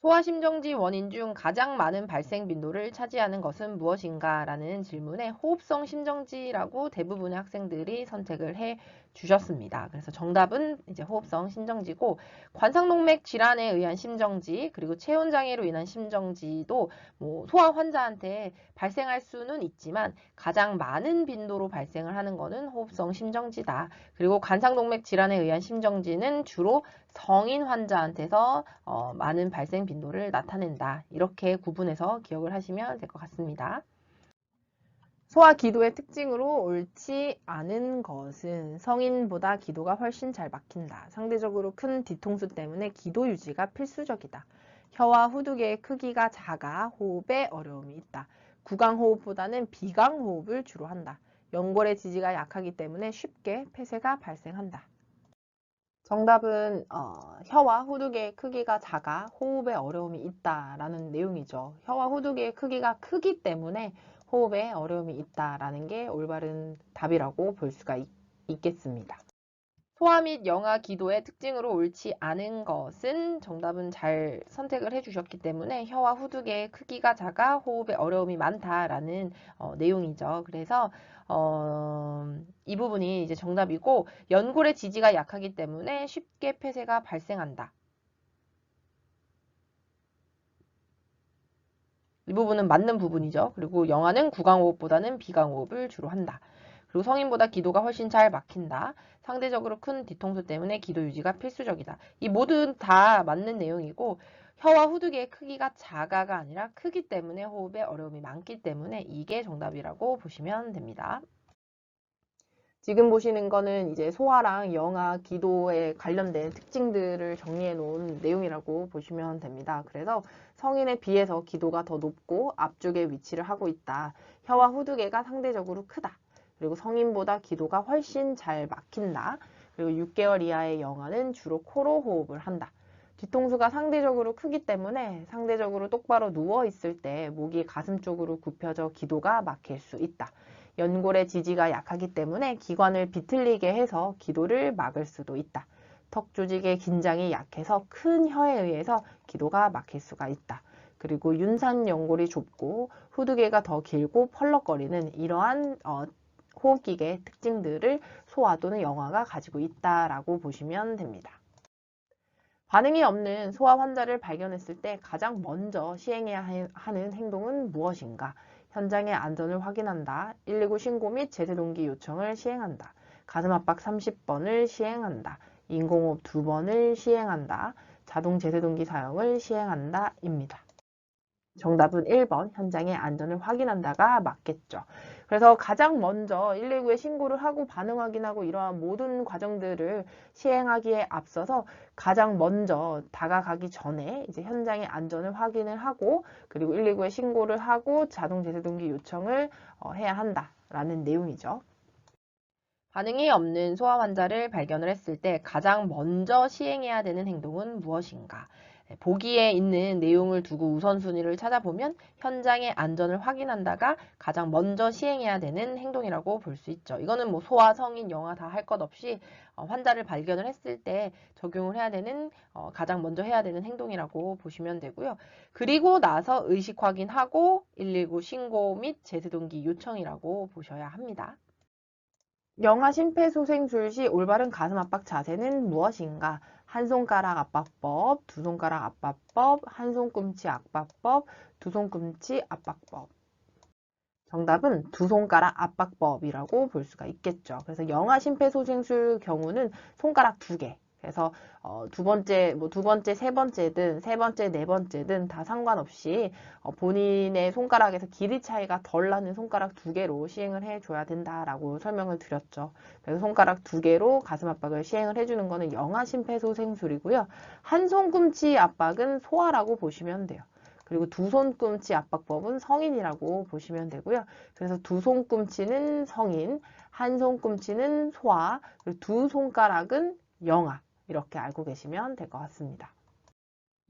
소아심정지 원인 중 가장 많은 발생 빈도를 차지하는 것은 무엇인가? 라는 질문에 호흡성 심정지라고 대부분의 학생들이 선택을 해 주셨습니다. 그래서 정답은 이제 호흡성 심정지고 관상동맥 질환에 의한 심정지 그리고 체온장애로 인한 심정지도 뭐 소아 환자한테 발생할 수는 있지만 가장 많은 빈도로 발생을 하는 것은 호흡성 심정지다. 그리고 관상동맥 질환에 의한 심정지는 주로 성인 환자한테서 많은 발생 빈도를 나타낸다. 이렇게 구분해서 기억을 하시면 될 것 같습니다. 소아 기도의 특징으로 옳지 않은 것은 성인보다 기도가 훨씬 잘 막힌다. 상대적으로 큰 뒤통수 때문에 기도 유지가 필수적이다. 혀와 후두개의 크기가 작아 호흡에 어려움이 있다. 구강호흡보다는 비강호흡을 주로 한다. 연골의 지지가 약하기 때문에 쉽게 폐쇄가 발생한다. 정답은 혀와 후두개의 크기가 작아 호흡에 어려움이 있다라는 내용이죠. 혀와 후두개의 크기가 크기 때문에 호흡에 어려움이 있다라는 게 올바른 답이라고 볼 수가 있겠습니다. 소아 및 영아 기도의 특징으로 옳지 않은 것은 정답은 잘 선택을 해주셨기 때문에 혀와 후두개의 크기가 작아 호흡에 어려움이 많다라는 내용이죠. 그래서 이 부분이 이제 정답이고 연골의 지지가 약하기 때문에 쉽게 폐쇄가 발생한다. 이 부분은 맞는 부분이죠. 그리고 영아는 구강호흡보다는 비강호흡을 주로 한다. 그리고 성인보다 기도가 훨씬 잘 막힌다. 상대적으로 큰 뒤통수 때문에 기도 유지가 필수적이다. 이 모두 다 맞는 내용이고 혀와 후두개의 크기가 작아가 아니라 크기 때문에 호흡에 어려움이 많기 때문에 이게 정답이라고 보시면 됩니다. 지금 보시는 거는 이제 소아랑 영아 기도에 관련된 특징들을 정리해 놓은 내용이라고 보시면 됩니다. 그래서 성인에 비해서 기도가 더 높고 앞쪽에 위치를 하고 있다. 혀와 후두개가 상대적으로 크다. 그리고 성인보다 기도가 훨씬 잘 막힌다. 그리고 6개월 이하의 영아는 주로 코로 호흡을 한다. 뒤통수가 상대적으로 크기 때문에 상대적으로 똑바로 누워 있을 때 목이 가슴 쪽으로 굽혀져 기도가 막힐 수 있다. 연골의 지지가 약하기 때문에 기관을 비틀리게 해서 기도를 막을 수도 있다. 턱 조직의 긴장이 약해서 큰 혀에 의해서 기도가 막힐 수가 있다. 그리고 윤산 연골이 좁고 후두개가 더 길고 펄럭거리는 이러한 호흡기계 특징들을 소아 또는 영아가 가지고 있다라고 보시면 됩니다. 반응이 없는 소아 환자를 발견했을 때 가장 먼저 시행해야 하는 행동은 무엇인가? 현장의 안전을 확인한다. 119 신고 및 제세동기 요청을 시행한다. 가슴압박 30번을 시행한다. 인공호흡 2번을 시행한다. 자동 제세동기 사용을 시행한다. 입니다. 정답은 1번 현장의 안전을 확인한다가 맞겠죠. 그래서 가장 먼저 119에 신고를 하고 반응 확인하고 이러한 모든 과정들을 시행하기에 앞서서 가장 먼저 다가가기 전에 이제 현장의 안전을 확인을 하고 그리고 119에 신고를 하고 자동 제세동기 요청을 해야 한다라는 내용이죠. 반응이 없는 소아 환자를 발견을 했을 때 가장 먼저 시행해야 되는 행동은 무엇인가? 보기에 있는 내용을 두고 우선순위를 찾아보면 현장의 안전을 확인한다가 가장 먼저 시행해야 되는 행동이라고 볼 수 있죠. 이거는 뭐 소아, 성인, 영아 다 할 것 없이 환자를 발견을 했을 때 적용을 해야 되는 가장 먼저 해야 되는 행동이라고 보시면 되고요. 그리고 나서 의식 확인하고 119 신고 및 제세동기 요청이라고 보셔야 합니다. 영아 심폐소생술 시 올바른 가슴 압박 자세는 무엇인가? 한 손가락 압박법, 두 손가락 압박법, 한 손꿈치 압박법, 두 손꿈치 압박법. 정답은 두 손가락 압박법이라고 볼 수가 있겠죠. 그래서 영아 심폐소생술 경우는 손가락 두 개. 그래서 두 번째, 두 번째, 세 번째든 세 번째, 네 번째든 다 상관없이 본인의 손가락에서 길이 차이가 덜 나는 손가락 두 개로 시행을 해줘야 된다라고 설명을 드렸죠. 그래서 손가락 두 개로 가슴 압박을 시행을 해주는 거는 영아 심폐소생술이고요. 한 손꿈치 압박은 소아라고 보시면 돼요. 그리고 두 손꿈치 압박법은 성인이라고 보시면 되고요. 그래서 두 손꿈치는 성인, 한 손꿈치는 소아, 그리고 두 손가락은 영아. 이렇게 알고 계시면 될 것 같습니다.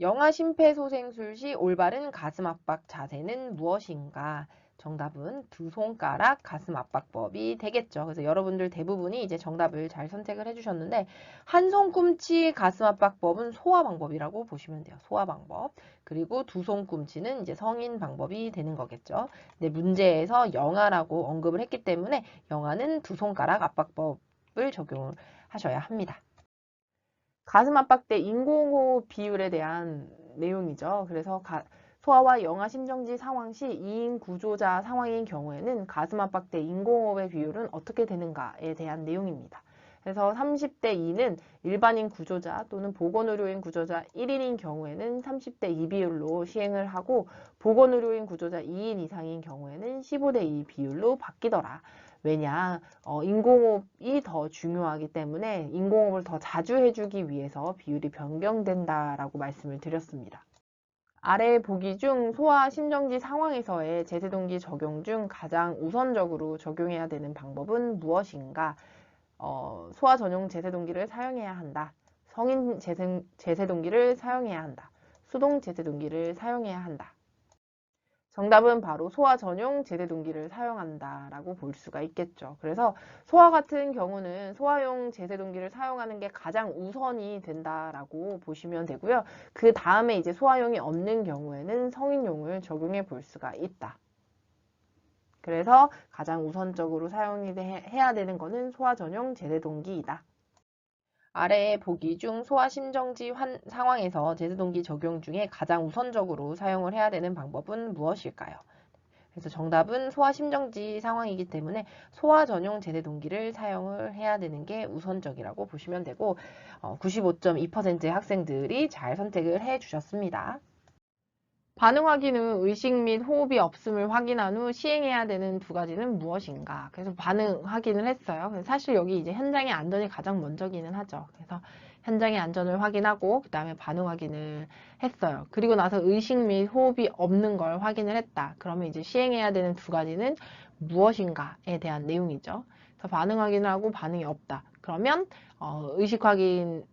영아 심폐소생술 시 올바른 가슴 압박 자세는 무엇인가? 정답은 두 손가락 가슴 압박법이 되겠죠. 그래서 여러분들 대부분이 이제 정답을 잘 선택을 해주셨는데 한 손꿈치 가슴 압박법은 소아 방법이라고 보시면 돼요. 소아 방법. 그리고 두 손꿈치는 이제 성인 방법이 되는 거겠죠. 근데 문제에서 영아라고 언급을 했기 때문에 영아는 두 손가락 압박법을 적용을 하셔야 합니다. 가슴 압박 때 인공호흡 비율에 대한 내용이죠. 그래서 소아와 영아 심정지 상황 시 2인 구조자 상황인 경우에는 가슴 압박 때 인공호흡의 비율은 어떻게 되는가에 대한 내용입니다. 그래서 30대 2는 일반인 구조자 또는 보건의료인 구조자 1인인 경우에는 30대 2 비율로 시행을 하고 보건의료인 구조자 2인 이상인 경우에는 15대 2 비율로 바뀌더라. 왜냐, 인공호흡이 더 중요하기 때문에 인공호흡을 더 자주 해주기 위해서 비율이 변경된다라고 말씀을 드렸습니다. 아래 보기 중 소아 심정지 상황에서의 제세동기 적용 중 가장 우선적으로 적용해야 되는 방법은 무엇인가? 소아 전용 제세동기를 사용해야 한다. 성인 제세동기를 사용해야 한다. 수동 제세동기를 사용해야 한다. 정답은 바로 소아 전용 제세동기를 사용한다라고 볼 수가 있겠죠. 그래서 소아 같은 경우는 소아용 제세동기를 사용하는 게 가장 우선이 된다라고 보시면 되고요. 그 다음에 이제 소아용이 없는 경우에는 성인용을 적용해 볼 수가 있다. 그래서 가장 우선적으로 사용해야 되는 거는 소아 전용 제세동기이다. 아래의 보기 중 소아 심정지 상황에서 제세동기 적용 중에 가장 우선적으로 사용을 해야 되는 방법은 무엇일까요? 그래서 정답은 소아 심정지 상황이기 때문에 소아 전용 제세동기를 사용을 해야 되는 게 우선적이라고 보시면 되고 95.2%의 학생들이 잘 선택을 해 주셨습니다. 반응 확인 후 의식 및 호흡이 없음을 확인한 후 시행해야 되는 두 가지는 무엇인가? 그래서 반응 확인을 했어요. 사실 여기 이제 현장의 안전이 가장 먼저기는 하죠. 그래서 현장의 안전을 확인하고 그 다음에 반응 확인을 했어요. 그리고 나서 의식 및 호흡이 없는 걸 확인을 했다. 그러면 이제 시행해야 되는 두 가지는 무엇인가에 대한 내용이죠. 그래서 반응 확인을 하고 반응이 없다. 그러면 의식 확인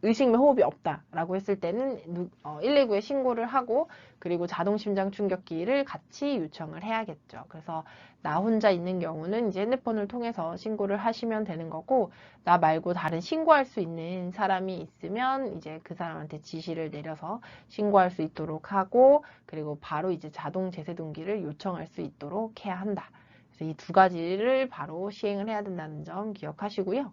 의식 및 호흡이 없다라고 했을 때는 119에 신고를 하고 그리고 자동심장 충격기를 같이 요청을 해야겠죠. 그래서 나 혼자 있는 경우는 이제 핸드폰을 통해서 신고를 하시면 되는 거고 나 말고 다른 신고할 수 있는 사람이 있으면 이제 그 사람한테 지시를 내려서 신고할 수 있도록 하고 그리고 바로 이제 자동 제세동기를 요청할 수 있도록 해야 한다. 그래서 이 두 가지를 바로 시행을 해야 된다는 점 기억하시고요.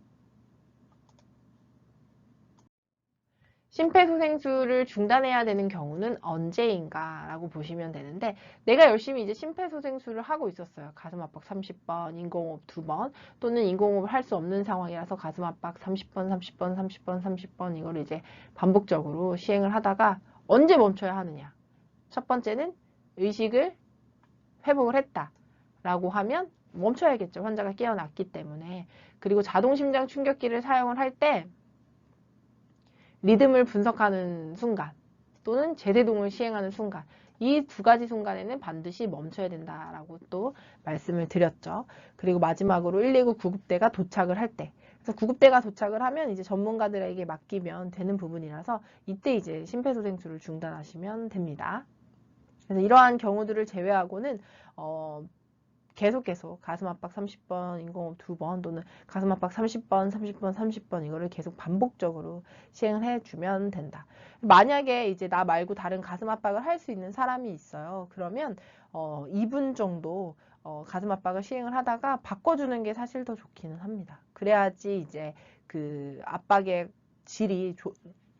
심폐소생술을 중단해야 되는 경우는 언제인가 라고 보시면 되는데 내가 열심히 이제 심폐소생술을 하고 있었어요. 가슴 압박 30번, 인공호흡 2번 또는 인공호흡을 할 수 없는 상황이라서 가슴 압박 30번, 30번, 30번, 30번 이거를 이제 반복적으로 시행을 하다가 언제 멈춰야 하느냐. 첫 번째는 의식을 회복을 했다 라고 하면 멈춰야겠죠. 환자가 깨어났기 때문에. 그리고 자동심장 충격기를 사용을 할때 리듬을 분석하는 순간 또는 제세동을 시행하는 순간 이 두 가지 순간에는 반드시 멈춰야 된다라고 또 말씀을 드렸죠. 그리고 마지막으로 119 구급대가 도착을 할 때 그래서 구급대가 도착을 하면 이제 전문가들에게 맡기면 되는 부분이라서 이때 이제 심폐소생술을 중단하시면 됩니다. 그래서 이러한 경우들을 제외하고는 계속 가슴 압박 30번, 인공호흡 2번 또는 가슴 압박 30번, 30번, 30번 이거를 계속 반복적으로 시행을 해주면 된다. 만약에 이제 나 말고 다른 가슴 압박을 할 수 있는 사람이 있어요. 그러면 2분 정도 가슴 압박을 시행을 하다가 바꿔주는 게 사실 더 좋기는 합니다. 그래야지 이제 그 압박의 질이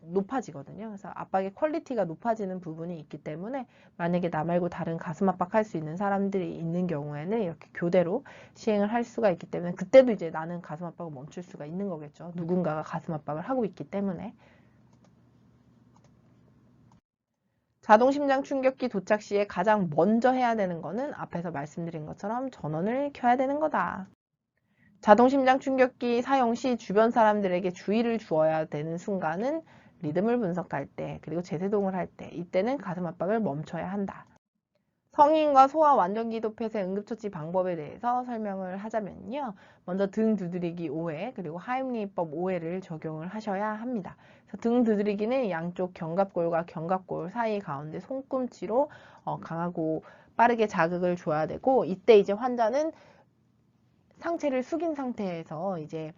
높아지거든요. 그래서 압박의 퀄리티가 높아지는 부분이 있기 때문에 만약에 나 말고 다른 가슴 압박할 수 있는 사람들이 있는 경우에는 이렇게 교대로 시행을 할 수가 있기 때문에 그때도 이제 나는 가슴 압박을 멈출 수가 있는 거겠죠. 누군가가 가슴 압박을 하고 있기 때문에. 자동 심장 충격기 도착 시에 가장 먼저 해야 되는 거는 앞에서 말씀드린 것처럼 전원을 켜야 되는 거다. 자동 심장 충격기 사용 시 주변 사람들에게 주의를 주어야 되는 순간은 리듬을 분석할 때, 그리고 제세동을 할 때, 이때는 가슴 압박을 멈춰야 한다. 성인과 소아 완전기도 폐쇄 응급처치 방법에 대해서 설명을 하자면요. 먼저 등 두드리기 5회, 그리고 하임리히법 5회를 적용을 하셔야 합니다. 등 두드리기는 양쪽 견갑골과 견갑골 사이 가운데 손꿈치로 강하고 빠르게 자극을 줘야 되고, 이때 이제 환자는 상체를 숙인 상태에서 이제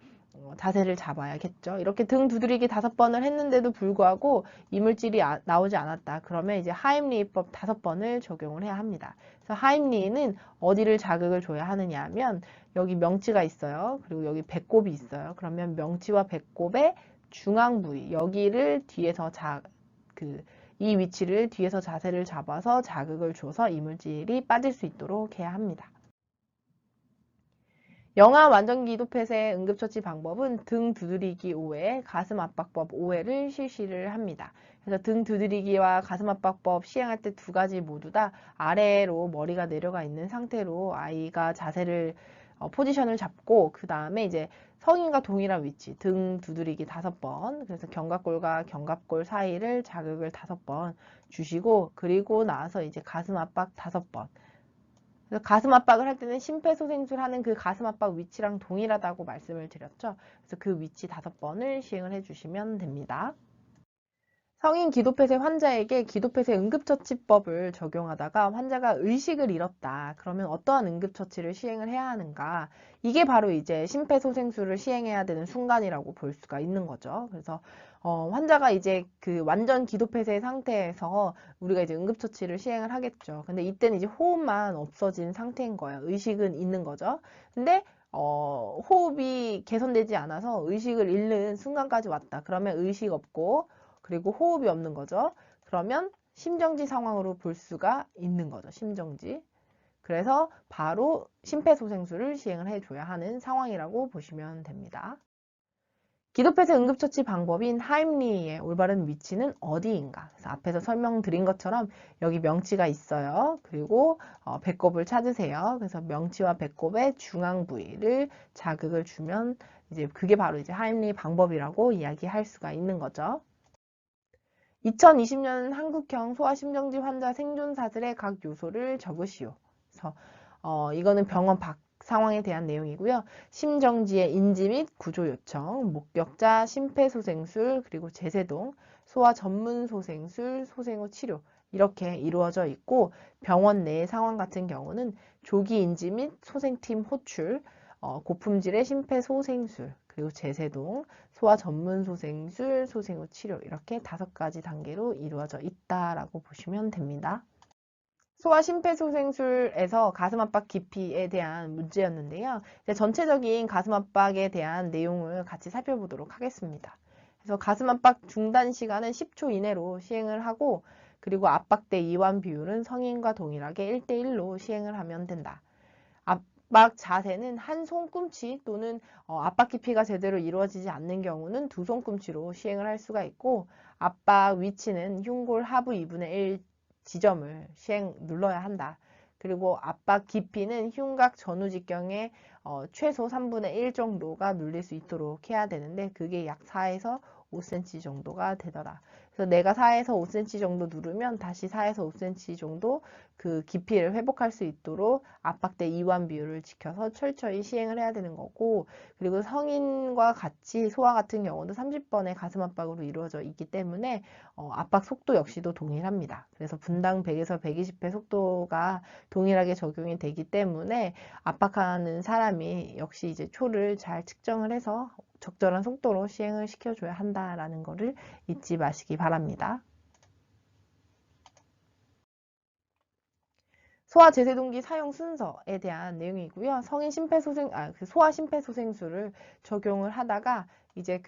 자세를 잡아야겠죠. 이렇게 등 두드리기 5번을 했는데도 불구하고 이물질이 나오지 않았다. 그러면 이제 하임리히법 5번을 적용을 해야 합니다. 그래서 하임리히는 어디를 자극을 줘야 하느냐 하면 여기 명치가 있어요. 그리고 여기 배꼽이 있어요. 그러면 명치와 배꼽의 중앙 부위, 여기를 뒤에서 이 위치를 뒤에서 자세를 잡아서 자극을 줘서 이물질이 빠질 수 있도록 해야 합니다. 영아 완전기도 폐쇄 응급처치 방법은 등 두드리기 5회, 가슴 압박법 5회를 실시를 합니다. 그래서 등 두드리기와 가슴 압박법 시행할 때 두 가지 모두 다 아래로 머리가 내려가 있는 상태로 아이가 자세를 포지션을 잡고 그 다음에 이제 성인과 동일한 위치, 등 두드리기 5번, 그래서 견갑골과 견갑골 사이를 자극을 5번 주시고 그리고 나서 이제 가슴 압박 5번. 그래서 가슴 압박을 할 때는 심폐소생술 하는 그 가슴 압박 위치랑 동일하다고 말씀을 드렸죠. 그래서 그 위치 5번을 시행을 해주시면 됩니다. 성인 기도폐쇄 환자에게 기도폐쇄 응급처치법을 적용하다가 환자가 의식을 잃었다. 그러면 어떠한 응급처치를 시행을 해야 하는가? 이게 바로 이제 심폐소생술을 시행해야 되는 순간이라고 볼 수가 있는 거죠. 그래서 환자가 이제 그 완전 기도폐쇄 상태에서 우리가 이제 응급처치를 시행을 하겠죠. 근데 이때는 이제 호흡만 없어진 상태인 거예요. 의식은 있는 거죠. 근데 호흡이 개선되지 않아서 의식을 잃는 순간까지 왔다. 그러면 의식 없고 그리고 호흡이 없는 거죠. 그러면 심정지 상황으로 볼 수가 있는 거죠. 심정지. 그래서 바로 심폐소생술을 시행을 해줘야 하는 상황이라고 보시면 됩니다. 기도폐쇄 응급처치 방법인 하임리히의 올바른 위치는 어디인가? 그래서 앞에서 설명드린 것처럼 여기 명치가 있어요. 그리고 배꼽을 찾으세요. 그래서 명치와 배꼽의 중앙 부위를 자극을 주면 이제 그게 바로 이제 하임리히 방법이라고 이야기할 수가 있는 거죠. 2020년 한국형 소아심정지 환자 생존 사슬의 각 요소를 적으시오. 그래서 이거는 병원 밖 상황에 대한 내용이고요. 심정지의 인지 및 구조 요청, 목격자, 심폐소생술, 그리고 제세동, 소아 전문 소생술, 소생 후 치료 이렇게 이루어져 있고 병원 내 상황 같은 경우는 조기 인지 및 소생팀 호출, 고품질의 심폐소생술, 그리고 제세동, 소아 전문 소생술, 소생 후 치료 이렇게 5가지 단계로 이루어져 있다라고 보시면 됩니다. 소아 심폐소생술에서 가슴 압박 깊이에 대한 문제였는데요. 이제 전체적인 가슴 압박에 대한 내용을 같이 살펴보도록 하겠습니다. 그래서 가슴 압박 중단 시간은 10초 이내로 시행을 하고 그리고 압박대 이완 비율은 성인과 동일하게 1대1로 시행을 하면 된다. 압박 자세는 한 손꿈치 또는 압박 깊이가 제대로 이루어지지 않는 경우는 두 손꿈치로 시행을 할 수가 있고 압박 위치는 흉골 하부 2분의 1 지점을 눌러야 한다. 그리고 압박 깊이는 흉곽 전후직경의 최소 3분의 1 정도가 눌릴 수 있도록 해야 되는데 그게 약 4에서 5cm 정도가 되더라. 그래서 내가 4에서 5cm 정도 누르면 다시 4에서 5cm 정도 그 깊이를 회복할 수 있도록 압박대 이완 비율을 지켜서 철저히 시행을 해야 되는 거고 그리고 성인과 같이 소아 같은 경우도 30번의 가슴 압박으로 이루어져 있기 때문에 압박 속도 역시도 동일합니다. 그래서 분당 100에서 120회 속도가 동일하게 적용이 되기 때문에 압박하는 사람이 역시 이제 초를 잘 측정을 해서 적절한 속도로 시행을 시켜줘야 한다라는 거를 잊지 마시기 바랍니다. 소아 제세동기 사용 순서에 대한 내용이고요. 성인 소아 심폐소생술을 적용을 하다가 이제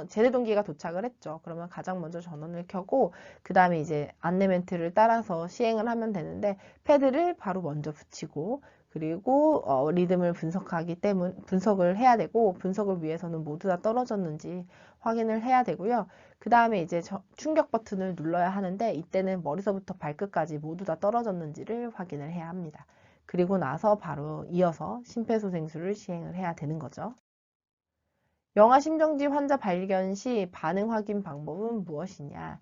제세동기가 도착을 했죠. 그러면 가장 먼저 전원을 켜고 그 다음에 이제 안내 멘트를 따라서 시행을 하면 되는데 패드를 바로 먼저 붙이고 그리고 리듬을 분석을 해야 되고 분석을 위해서는 모두 다 떨어졌는지 확인을 해야 되고요. 그 다음에 이제 충격 버튼을 눌러야 하는데 이때는 머리서부터 발끝까지 모두 다 떨어졌는지를 확인을 해야 합니다. 그리고 나서 바로 이어서 심폐소생술을 시행을 해야 되는 거죠. 영아 심정지 환자 발견 시 반응 확인 방법은 무엇이냐?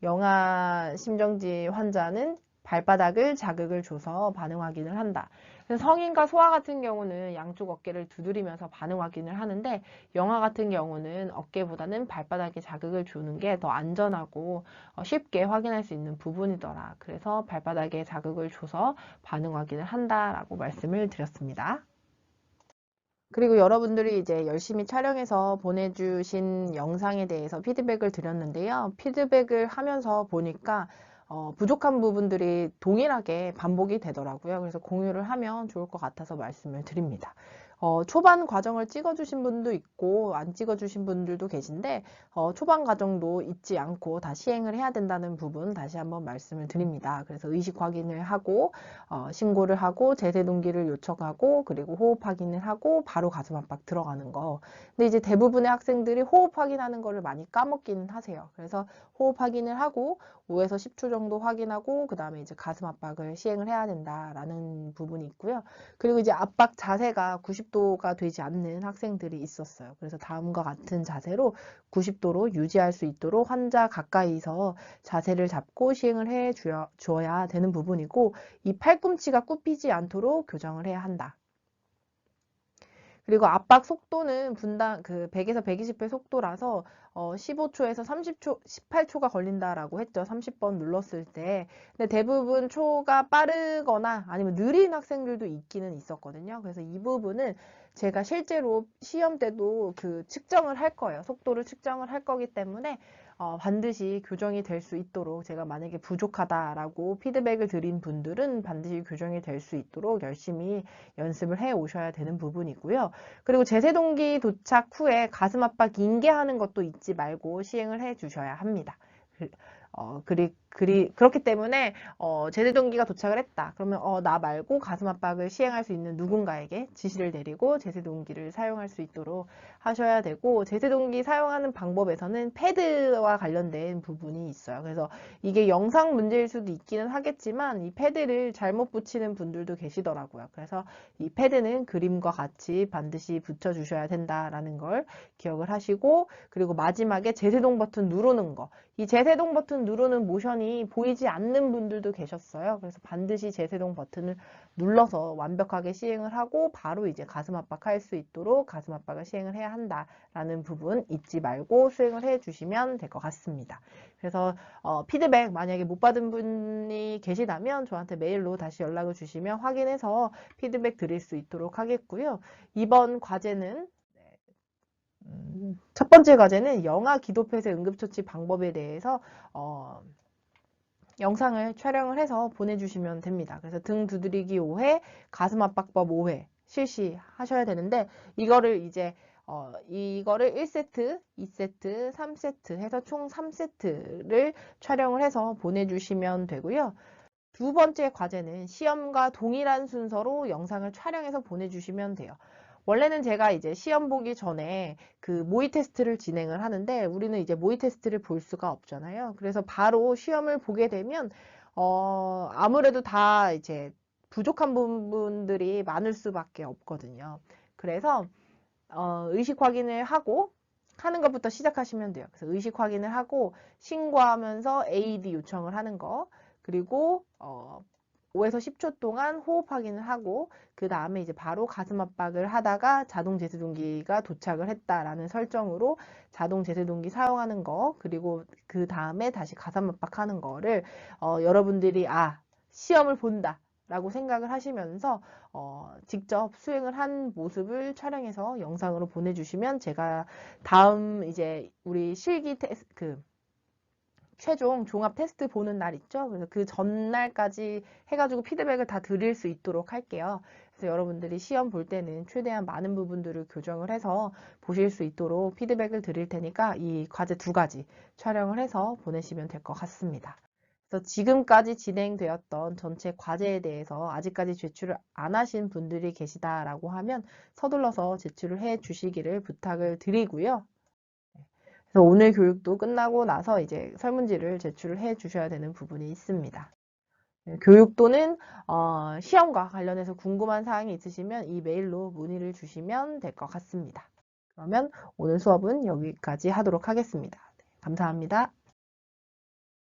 영아 심정지 환자는 발바닥을 자극을 줘서 반응 확인을 한다. 그래서 성인과 소아 같은 경우는 양쪽 어깨를 두드리면서 반응 확인을 하는데 영아 같은 경우는 어깨보다는 발바닥에 자극을 주는 게 더 안전하고 쉽게 확인할 수 있는 부분이더라. 그래서 발바닥에 자극을 줘서 반응 확인을 한다라고 말씀을 드렸습니다. 그리고 여러분들이 이제 열심히 촬영해서 보내주신 영상에 대해서 피드백을 드렸는데요. 피드백을 하면서 보니까 부족한 부분들이 동일하게 반복이 되더라고요. 그래서 공유를 하면 좋을 것 같아서 말씀을 드립니다. 초반 과정을 찍어주신 분도 있고 안 찍어주신 분들도 계신데 초반 과정도 잊지 않고 다 시행을 해야 된다는 부분 다시 한번 말씀을 드립니다. 그래서 의식 확인을 하고 신고를 하고 제세동기를 요청하고 그리고 호흡 확인을 하고 바로 가슴 압박 들어가는 거. 근데 이제 대부분의 학생들이 호흡 확인하는 거를 많이 까먹기는 하세요. 그래서 호흡 확인을 하고 5에서 10초 정도 확인하고 그 다음에 이제 가슴 압박을 시행을 해야 된다라는 부분이 있고요. 그리고 이제 압박 자세가 90도가 되지 않는 학생들이 있었어요. 그래서 다음과 같은 자세로 90도로 유지할 수 있도록 환자 가까이서 자세를 잡고 시행을 해 주어야 되는 부분이고 이 팔꿈치가 굽히지 않도록 교정을 해야 한다. 그리고 압박 속도는 분당 100에서 120회 속도라서 15초에서 30초, 18초가 걸린다라고 했죠. 30번 눌렀을 때. 근데 대부분 초가 빠르거나 아니면 느린 학생들도 있기는 있었거든요. 그래서 이 부분은 제가 실제로 시험 때도 측정을 할 거예요. 속도를 측정을 할 거기 때문에 반드시 교정이 될 수 있도록 제가 만약에 부족하다라고 피드백을 드린 분들은 반드시 교정이 될 수 있도록 열심히 연습을 해 오셔야 되는 부분이고요. 그리고 제세동기 도착 후에 가슴 압박 인계하는 것도 잊지 말고 시행을 해 주셔야 합니다. 그렇기 때문에 제세동기가 도착을 했다. 그러면 나 말고 가슴 압박을 시행할 수 있는 누군가에게 지시를 내리고 제세동기를 사용할 수 있도록 하셔야 되고 제세동기 사용하는 방법에서는 패드와 관련된 부분이 있어요. 그래서 이게 영상 문제일 수도 있기는 하겠지만 이 패드를 잘못 붙이는 분들도 계시더라고요. 그래서 이 패드는 그림과 같이 반드시 붙여주셔야 된다라는 걸 기억을 하시고 그리고 마지막에 제세동 버튼 누르는 거. 이 제세동 버튼 누르는 모션이 보이지 않는 분들도 계셨어요. 그래서 반드시 제세동 버튼을 눌러서 완벽하게 시행을 하고 바로 이제 가슴 압박할 수 있도록 가슴 압박을 시행을 해야 한다라는 부분 잊지 말고 수행을 해 주시면 될 것 같습니다. 그래서 피드백 만약에 못 받은 분이 계시다면 저한테 메일로 다시 연락을 주시면 확인해서 피드백 드릴 수 있도록 하겠고요. 이번 과제는 첫 번째 과제는 영아 기도폐쇄 응급처치 방법에 대해서 영상을 촬영을 해서 보내주시면 됩니다. 그래서 등 두드리기 5회, 가슴 압박법 5회 실시하셔야 되는데 이거를 1세트, 2세트, 3세트 해서 총 3세트를 촬영을 해서 보내주시면 되고요. 두 번째 과제는 시험과 동일한 순서로 영상을 촬영해서 보내주시면 돼요. 원래는 제가 이제 시험 보기 전에 모의 테스트를 진행을 하는데 우리는 이제 모의 테스트를 볼 수가 없잖아요. 그래서 바로 시험을 보게 되면 아무래도 다 이제 부족한 부분들이 많을 수밖에 없거든요. 그래서 의식 확인을 하고 하는 것부터 시작하시면 돼요. 그래서 의식 확인을 하고 신고하면서 AED 요청을 하는 거 그리고 5에서 10초 동안 호흡 확인을 하고 그 다음에 이제 바로 가슴 압박을 하다가 자동 제세동기가 도착을 했다라는 설정으로 자동 제세동기 사용하는 거 그리고 그 다음에 다시 가슴 압박하는 거를 여러분들이 시험을 본다 라고 생각을 하시면서 직접 수행을 한 모습을 촬영해서 영상으로 보내주시면 제가 다음 이제 우리 최종 종합 테스트 보는 날 있죠? 그래서 그 전날까지 해가지고 피드백을 다 드릴 수 있도록 할게요. 그래서 여러분들이 시험 볼 때는 최대한 많은 부분들을 교정을 해서 보실 수 있도록 피드백을 드릴 테니까 이 과제 2가지 촬영을 해서 보내시면 될 것 같습니다. 그래서 지금까지 진행되었던 전체 과제에 대해서 아직까지 제출을 안 하신 분들이 계시다라고 하면 서둘러서 제출을 해 주시기를 부탁을 드리고요. 그래서 오늘 교육도 끝나고 나서 이제 설문지를 제출을 해 주셔야 되는 부분이 있습니다. 교육 또는 시험과 관련해서 궁금한 사항이 있으시면 이 메일로 문의를 주시면 될 것 같습니다. 그러면 오늘 수업은 여기까지 하도록 하겠습니다. 감사합니다.